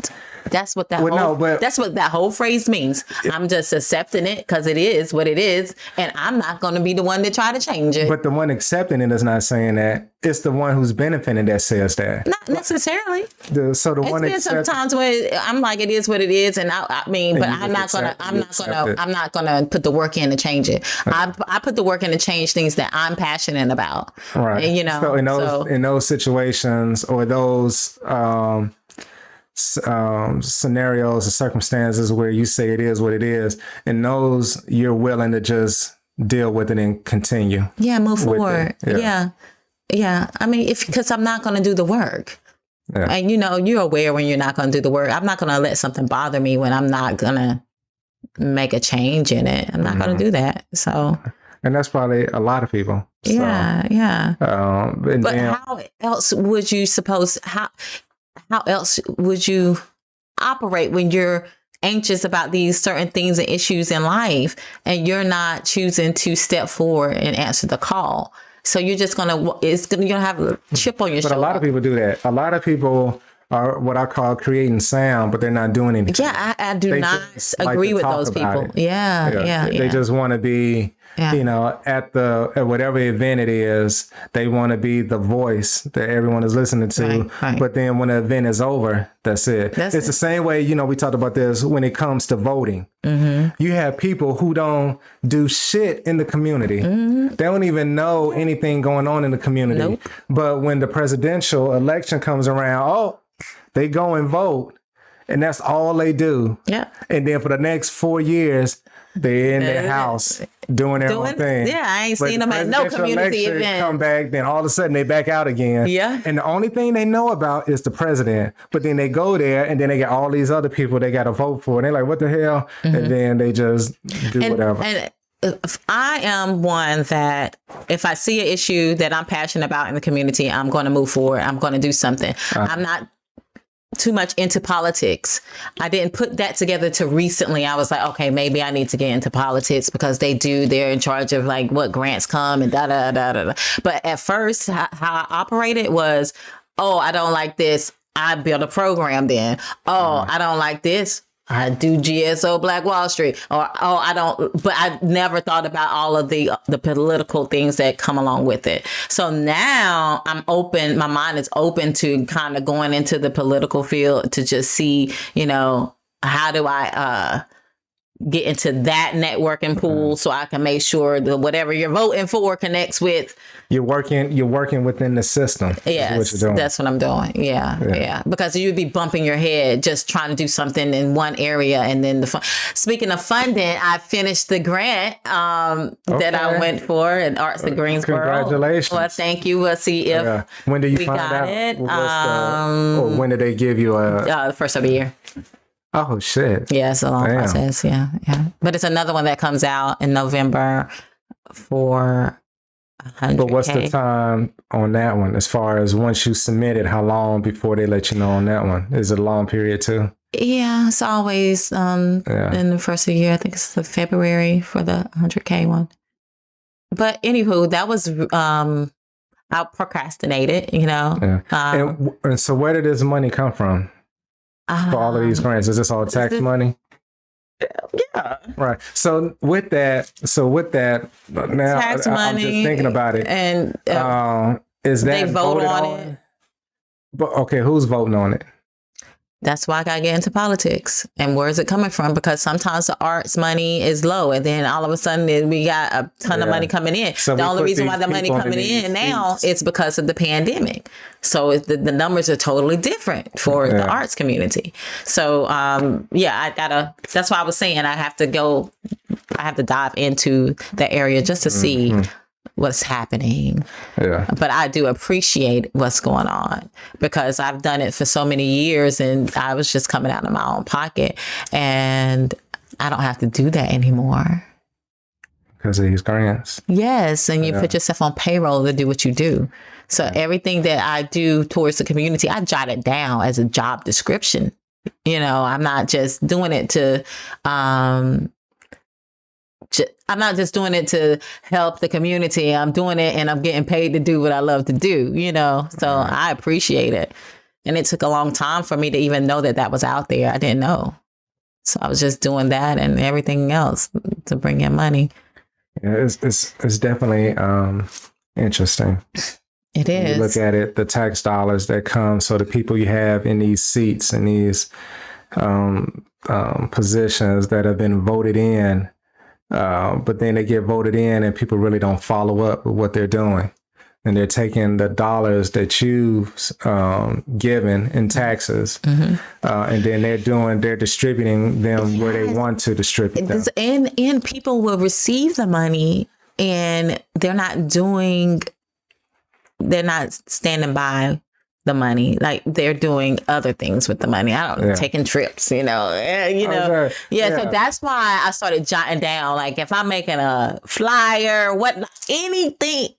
That's what that's what that whole phrase means. I'm just accepting it because it is what it is, and I'm not going to be the one to try to change it.
But the one accepting it is not saying that. It's the one who's benefiting that says that.
Not necessarily.
So the one
sometimes where I'm like, it is what it is, and I'm not gonna put the work in to change it. I put the work in to change things that I'm passionate about.
Right.
And,
so in those situations or those scenarios or circumstances where you say it is what it is, and those you're willing to just deal with it and continue.
Yeah, move forward. Yeah. I mean, because I'm not going to do the work. Yeah. And you're aware when you're not going to do the work. I'm not going to let something bother me when I'm not going to make a change in it. I'm not going to do that. So.
And that's probably a lot of people.
Yeah,
so,
yeah. But how else would you how else would you operate when you're anxious about these certain things and issues in life and you're not choosing to step forward and answer the call? So you're just you're gonna have a chip on your shoulder.
But a lot of people do that. A lot of people are what I call creating sound, but they're not doing anything.
Yeah, I do not agree with those people. Yeah.
They just want to be, at whatever event it is, they want to be the voice that everyone is listening to. Right. But then when the event is over, that's it. It's the same way, we talked about this when it comes to voting. Mm-hmm. You have people who don't do shit in the community. Mm-hmm. They don't even know anything going on in the community. Nope. But when the presidential election comes around, they go and vote, and that's all they do. Yeah. And then for the next 4 years, they're in their house doing their own thing.
Yeah, I ain't seen them at no community event.
Come back, then all of a sudden they back out again. Yeah. And the only thing they know about is the president. But then they go there, and then they got all these other people they got to vote for. And they're like, what the hell? Mm-hmm. And then they just do whatever.
And I am one that if I see an issue that I'm passionate about in the community, I'm going to move forward. I'm going to do something. I'm not too much into politics. I didn't put that together till recently. I was like, okay, maybe I need to get into politics because they're in charge of like what grants come and da da da da. But at first, how I operated was, I don't like this, I build a program then. I don't like this, I do GSO Black Wall Street, or I don't, but I never thought about all of the political things that come along with it. So now I'm open, my mind is open to kind of going into the political field to just see, how do I get into that networking pool so I can make sure that whatever you're voting for connects with.
You're working within the system.
Yes, that's what I'm doing. Yeah. Because you'd be bumping your head just trying to do something in one area, and then speaking of funding, I finished the grant that I went for at Arts of Greensboro.
Congratulations!
Well, thank you. We'll see if
when did you find out? It. Or when did they give you
the first of the year.
Oh shit!
Yeah, it's a long process. Yeah. But it's another one that comes out in November for $100K.
But what's the time on that one? As far as once you submit it, how long before they let you know on that one? Is it a long period too?
Yeah, it's always in the first of the year. I think it's the February for the $100K one. But anywho, that was I procrastinated.
Yeah. And so where did this money come from? For all of these grants, is this all tax money?
Yeah.
Right. So with that, now
tax
I'm
money,
just thinking about it.
And
is that
they vote on it?
But okay, who's voting on it?
That's why I got to get into politics. And where is it coming from? Because sometimes the arts money is low, and then all of a sudden we got a ton of money coming in. So the only reason why the money coming in now is because of the pandemic. So the numbers are totally different for the arts community. So that's why I was saying I have to dive into that area just to see what's happening.
Yeah.
But I do appreciate what's going on because I've done it for so many years and I was just coming out of my own pocket and I don't have to do that anymore.
Because of these grants.
Yes. And you put yourself on payroll to do what you do. So everything that I do towards the community, I jot it down as a job description. You know, I'm not just doing it to, I'm not just doing it to help the community. I'm doing it and I'm getting paid to do what I love to do, you know? So I appreciate it. And it took a long time for me to even know that that was out there. I didn't know. So I was just doing that and everything else to bring in money.
Yeah, it's definitely interesting.
It
When
is.
you look at it, the tax dollars that come, so the people you have in these seats and these positions that have been voted in, but then they get voted in and people really don't follow up with what they're doing. And they're taking the dollars that you've given in taxes, and then they're distributing them where they want to distribute them.
And people will receive the money and they're not standing by the money. Like they're doing other things with the money. I don't know, taking trips, you know.
Okay.
So that's why I started jotting down. Like if I'm making a flyer, anything,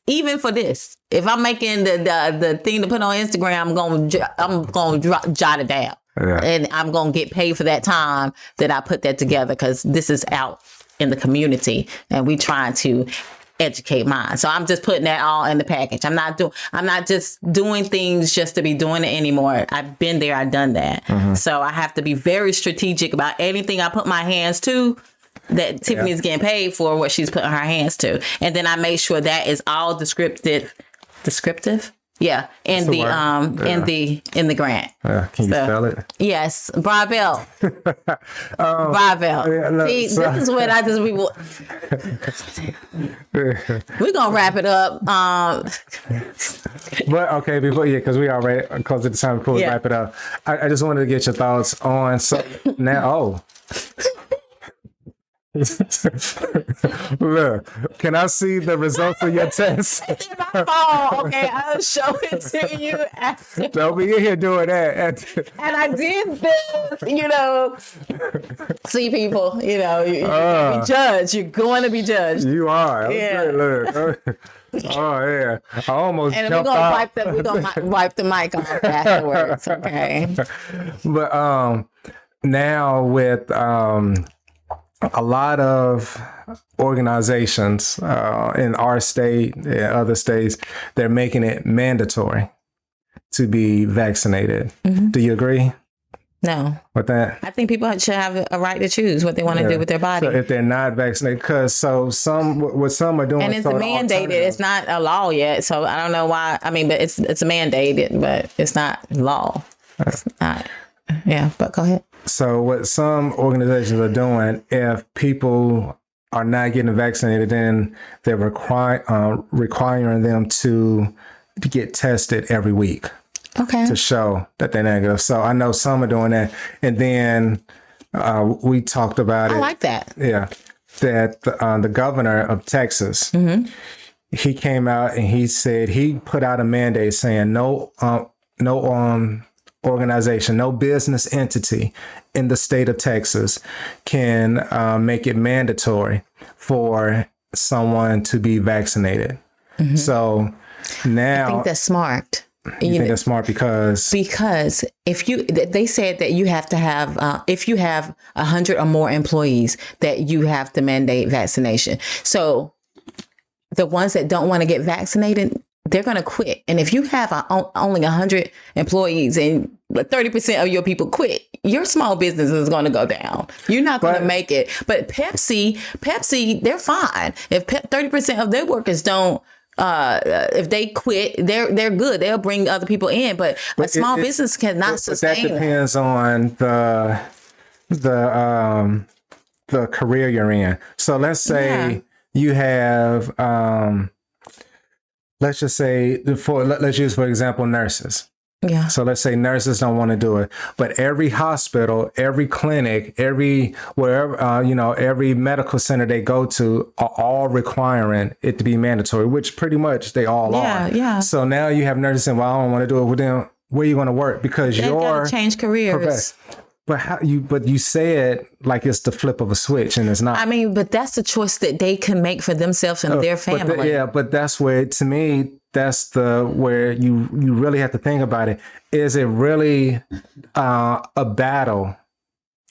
even for this, if I'm making the thing to put on Instagram, I'm gonna jot it down, and I'm gonna get paid for that time that I put that together because this is out in the community, and we trying to educate mine. So I'm just putting that all in the package. I'm not just doing things just to be doing it anymore. I've been there, I've done that. So I have to be very strategic about anything I put my hands to that Tiffany's getting paid for what she's putting her hands to. And then I make sure that is all descriptive. Yeah. In the grant.
Can you spell it?
Yes. Bravo. Bravo. See, this is what I just we're gonna wrap it up.
But okay, because we already close at the time before we wrap it up. I just wanted to get your thoughts on now. Look, can I see the results of your test?
It's my fault. Okay, I'll show it to you after.
Don't be in here doing that.
And I did this, you know. See, people, you know, you're gonna be judged. You're going to be judged.
You are.
Yeah.
Okay, look. Oh yeah, I almost
and
jumped
we're gonna wipe the mic off afterwards. Okay.
But now with a lot of organizations in our state and other states, they're making it mandatory to be vaccinated. Do you agree?
No.
With that?
I think people should have a right to choose what they want to do with their body.
So if they're not vaccinated, because some are doing,
and it's mandated. It's not a law yet, so I don't know why. I mean, but it's mandated, but it's not law. It's not. Yeah, but go ahead.
So what some organizations are doing, if people are not getting vaccinated, then they're requiring them to get tested every week.
Okay.
To show that they're negative. So I know some are doing that. And then we talked about it.
I like that.
Yeah. That the governor of Texas, he came out and he said he put out a mandate saying no organization, no business entity in the state of Texas can make it mandatory for someone to be vaccinated. So now
I think that's smart.
You think that's smart because
they said that you have to have if you have 100 or more employees that you have to mandate vaccination. So the ones that don't want to get vaccinated, they're going to quit. And if you have only 100 employees and 30% of your people quit, your small business is going to go down. You're not going to make it. But Pepsi, they're fine. If 30% of their workers don't, if they quit, they're good. They'll bring other people in, but a small business cannot sustain.
That depends on the career you're in. So let's say you have, let's use for example nurses.
Yeah.
So let's say nurses don't want to do it, but every hospital, every clinic, wherever, every medical center they go to are all requiring it to be mandatory, which pretty much they all are.
Yeah.
So now you have nurses saying, well, I don't want to do it. Well, then where are you going to work? Because
They gotta change careers.
But you say it like it's the flip of a switch, and it's not.
I mean, but that's a choice that they can make for themselves and their family.
But that's where, to me, that's where you really have to think about it. Is it really a battle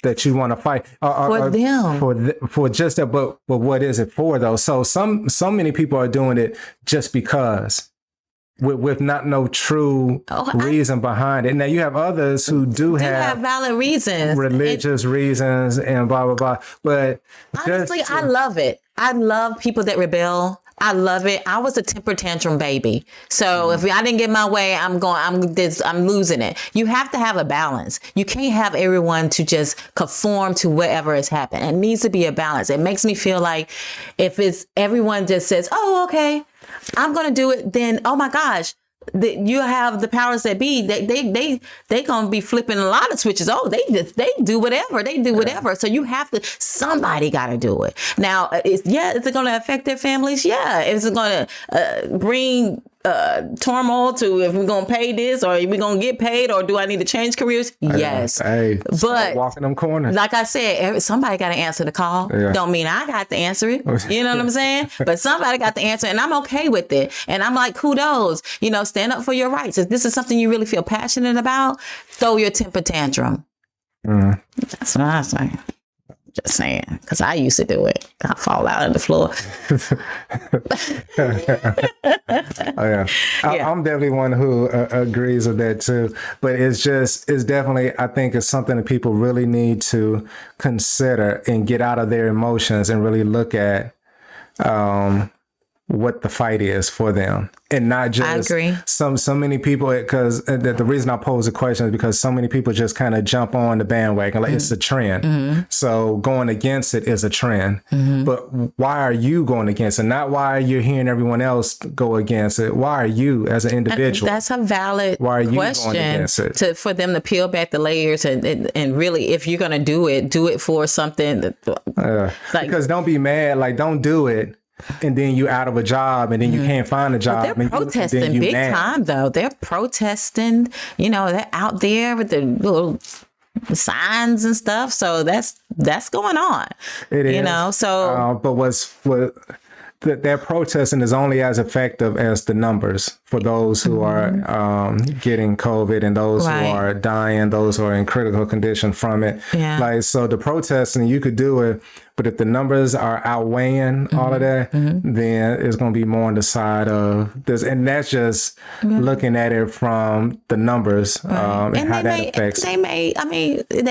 that you want to fight
For them?
for just that? But what is it for though? So so many people are doing it just because. With no true reason behind it. Now you have others who do have
valid reasons,
religious reasons, and blah blah blah. But
honestly, I love it. I love people that rebel. I love it. I was a temper tantrum baby, so if I didn't get my way, I'm losing it. You have to have a balance. You can't have everyone to just conform to whatever has happened. It needs to be a balance. It makes me feel like if it's everyone just says, "Oh, okay, I'm going to do it," then, oh my gosh, you have the powers that be. They going to be flipping a lot of switches. Oh, they do whatever. They do whatever. So you have to, somebody got to do it. Now, is it going to affect their families? Yeah. Is it going to bring turmoil to if we're going to pay this, or are we going to get paid, or do I need to change careers? Yes.
But walking them corners.
Like I said, somebody got to answer the call. Yeah. Don't mean I got to answer it. You know what I'm saying? But somebody got to answer, and I'm okay with it. And I'm like, kudos, stand up for your rights. If this is something you really feel passionate about, throw your temper tantrum. Mm. That's what I say. Just saying, because I used to do it. I fall out on the floor.
I'm definitely one who agrees with that too. But it's definitely, I think it's something that people really need to consider and get out of their emotions and really look at what the fight is for them. And not just, I agree. So many people, because the reason I pose the question is because so many people just kind of jump on the bandwagon like it's a trend. Mm-hmm. So going against it is a trend. Mm-hmm. But why are you going against it? Not why you're hearing everyone else go against it. Why are you as an individual?
That's a valid
why are you
question
going against it?
For them to peel back the layers and really, if you're going to do it for something.
Because don't be mad. Like, don't do it. And then you out of a job, and then you can't find a job.
But they're protesting big time, though. They're protesting. They're out there with the little signs and stuff. So that's going on.
It is.
So.
But their protesting is only as effective as the numbers for those who are getting COVID and those who are dying, those who are in critical condition from it. Yeah. So the protesting, you could do it, but if the numbers are outweighing all of that, then it's going to be more on the side of this. And that's just looking at it from the numbers and how that affects.
They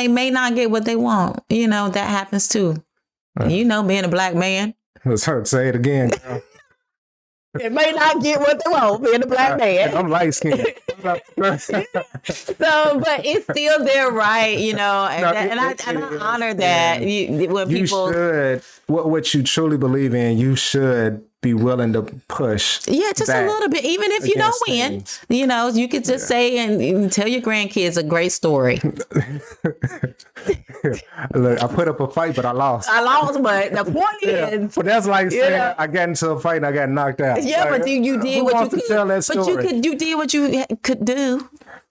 may not get what they want. That happens too. Being a black man.
Let's say it again.
It may not get what they want, being a black man.
I'm light skinned.
But it's still their right, and I honor that. When
you
people
should, what you truly believe in, you should be willing to push.
Yeah, just a little bit. Even if you don't win, you could just say and tell your grandkids a great story.
Look, I put up a fight, but I lost.
But the point is,
but that's like saying I got into a fight and I got knocked out.
Yeah, but you did what you could.
Tell that story?
But you did what you could do.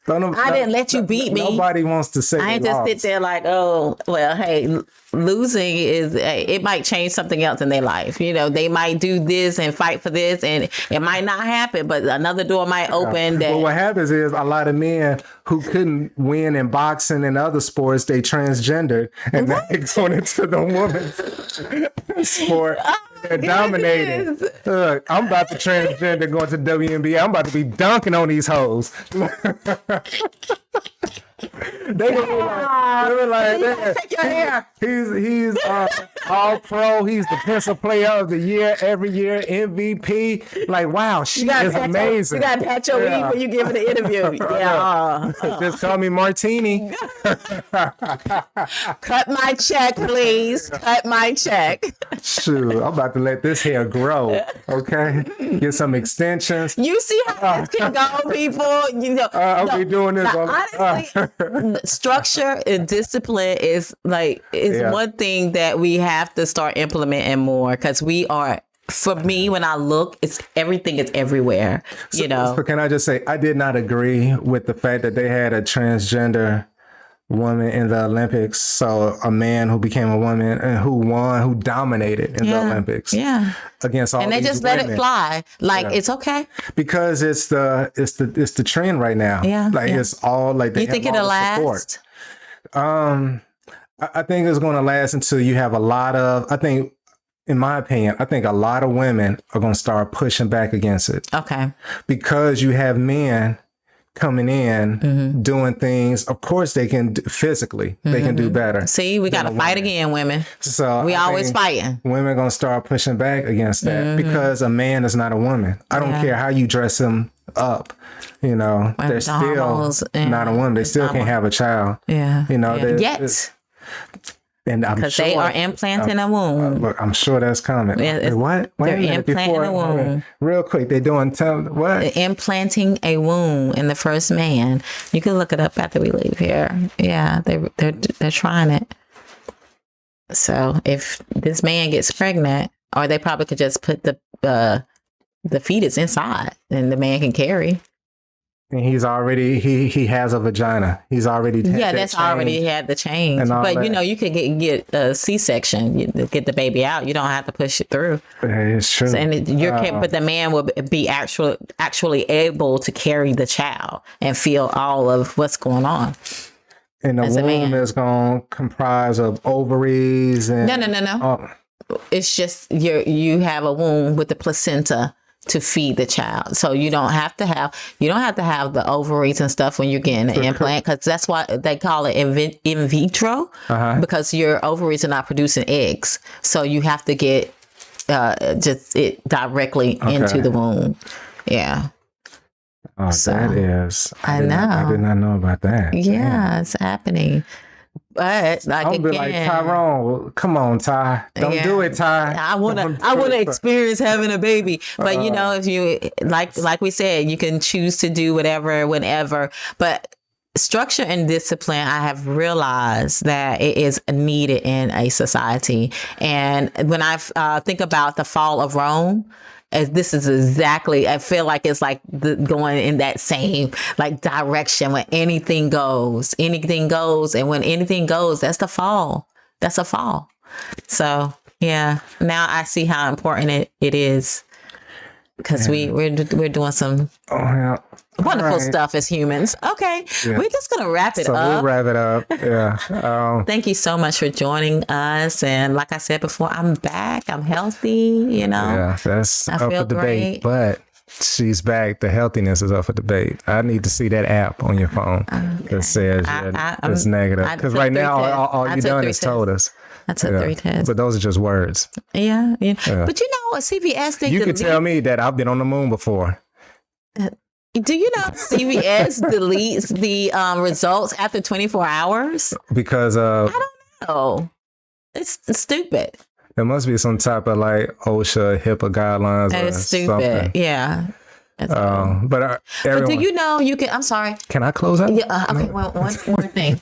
I didn't let you beat me.
Nobody wants to say
I ain't just sit there like, oh, well, hey, losing it might change something else in their life. They might do this and fight for this, and it might not happen, but another door might open.
Well, what happens is a lot of men who couldn't win in boxing and other sports, they transgendered, and they're going into the women's sport. They're dominating. Look, I'm about to transgender going to WNBA. I'm about to be dunking on these hoes. They were like,
Check your hair.
he's all pro. He's the pencil player of the year every year, MVP. Like, wow, she is amazing.
You got to pat your weed when you give it an interview. Yeah.
Just call me Martini.
Cut my check, please. Cut my check.
Shoot, I'm about to let this hair grow. Okay, get some extensions.
You see how this can go, people. You know,
I'll be doing this.
honestly, structure and discipline is one thing that we have to start implementing more, because we are. For me, when I look, everything is everywhere.
So can I just say, I did not agree with the fact that they had a transgender woman in the Olympics. So a man who became a woman and who won, who dominated in the Olympics.
Yeah.
Against all
and they
these
just
women.
let it fly. It's okay.
Because it's the trend right now.
Yeah.
It's all like they
You think
have all
it'll
the
last?
support. I think it's going to last until you have a lot of. In my opinion, I think a lot of women are going to start pushing back against it.
Okay.
Because you have men coming in doing things. Of course, they can physically. They can do better.
See, we got to fight again, women.
So
we always fighting.
Women are going to start pushing back against that because a man is not a woman. I don't care how you dress him up. They're still not a woman. They still can't have a child.
Yeah.
Yet. And
because they are implanting a womb.
Look, I'm sure that's coming. What?
They're implanting a womb.
Real quick, they're doing what?
They're implanting a womb in the first man. You can look it up after we leave here. Yeah, they're trying it. So if this man gets pregnant, or they probably could just put the fetus inside, and the man can carry.
And he's already he has a vagina. He's already
that's already had the change. But you could get a C-section, get the baby out. You don't have to push it through.
It's true.
But the man will be actually able to carry the child and feel all of what's going on.
And the womb is going to comprise of ovaries and
no. It's just you have a womb with the placenta to feed the child. So you don't have to have the ovaries and stuff when you're getting an implant, because that's why they call it in vitro, because your ovaries are not producing eggs. So you have to get just it directly into the womb. Yeah.
Oh, so, that is.
I know.
I did not know about that.
Yeah, it's happening. But
I'll be like, Tyrone, come on, Ty. Don't do it, Ty.
I wanna experience having a baby. But if you like we said, you can choose to do whatever, whenever. But structure and discipline, I have realized that it is needed in a society. And when I think about the fall of Rome, this is exactly, I feel like it's like going in that same direction when anything goes. And when anything goes, that's the fall. That's a fall. So yeah, now I see how important it is, because we're doing some wonderful stuff as humans. Okay, we're just gonna wrap it up.
We'll wrap it up. Yeah.
Thank you so much for joining us. And like I said before, I'm back. I'm healthy.
Yeah, that's up for debate. But she's back. The healthiness is up for debate. I need to see that app on your phone that says it's negative. Because right now, all you've done is told us.
I took 3 tests.
But those are just words.
Yeah. But CVS,
you could tell me that I've been on the moon before.
Do you know CVS deletes the results after 24 hours?
Because of...
I don't know. It's stupid.
There must be some type of OSHA, HIPAA guidelines or
stupid.
Something.
Yeah.
But
do you know you can... I'm sorry.
Can I close out?
Yeah. Okay, one more thing.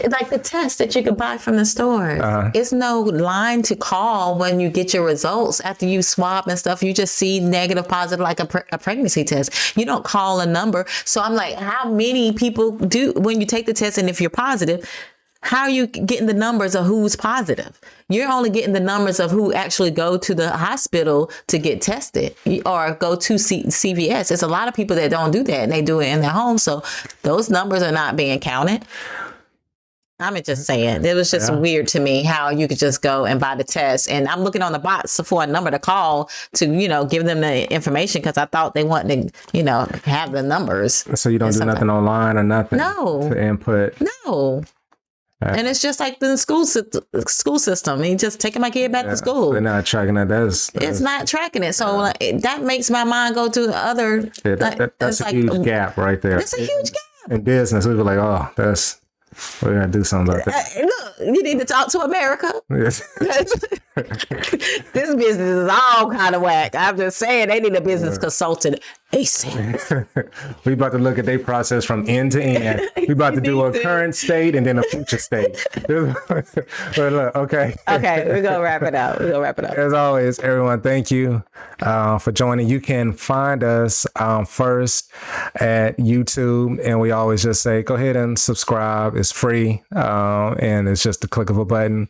Like the test that you can buy from the stores. It's no line to call when you get your results after you swab and stuff. You just see negative, positive, like a pregnancy test. You don't call a number. So I'm like, how many people do when you take the test, and if you're positive, how are you getting the numbers of who's positive? You're only getting the numbers of who actually go to the hospital to get tested or go to CVS. There's a lot of people that don't do that, and they do it in their home. So those numbers are not being counted. I'm just saying, it was just weird to me how you could just go and buy the test. And I'm looking on the box for a number to call to, give them the information because I thought they wanted to, have the numbers.
So you don't do nothing online or nothing?
No.
To input?
No. And it's just like the school system. You just taking my kid back to school.
They're not tracking it.
It's not tracking it. So that makes my mind go to other.
Yeah, that's a huge gap right there.
That's a huge gap.
In business, we were like, oh, we're going to do something about that.
Look, you need to talk to America.
Yes.
This business is all kind of whack. I'm just saying they need a business consultant ASAP.
We about to look at their process from end to end. We about to do a current state and then a future state. But look, okay.
Okay, we're going to wrap it up.
As always, everyone, thank you for joining. You can find us first at YouTube, and we always just say, go ahead and subscribe. It's free, and it's just a click of a button.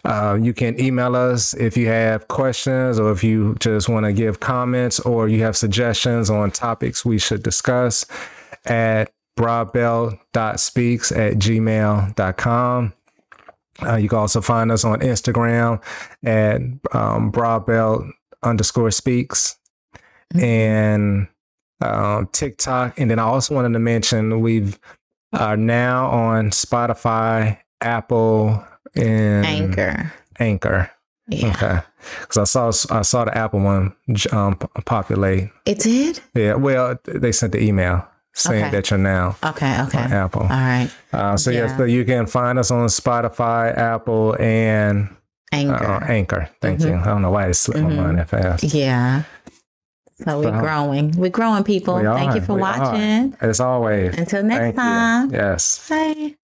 You can email us if you have questions or if you just want to give comments or you have suggestions on topics we should discuss at broadbelt.speaks@gmail.com. You can also find us on Instagram at broadbelt_speaks and TikTok. And then I also wanted to mention we are now on Spotify, Apple, and Anchor.
Yeah.
Okay. Because I saw the Apple one populate.
It did?
Yeah. Well, they sent the email saying that you're now on Apple.
All right.
So you can find us on Spotify, Apple, and Anchor. Thank you. I don't know why it slipped my mind that fast.
Yeah. So we're growing. We're growing, people. Thank you for watching.
As always.
Until next time.
Yes.
Bye.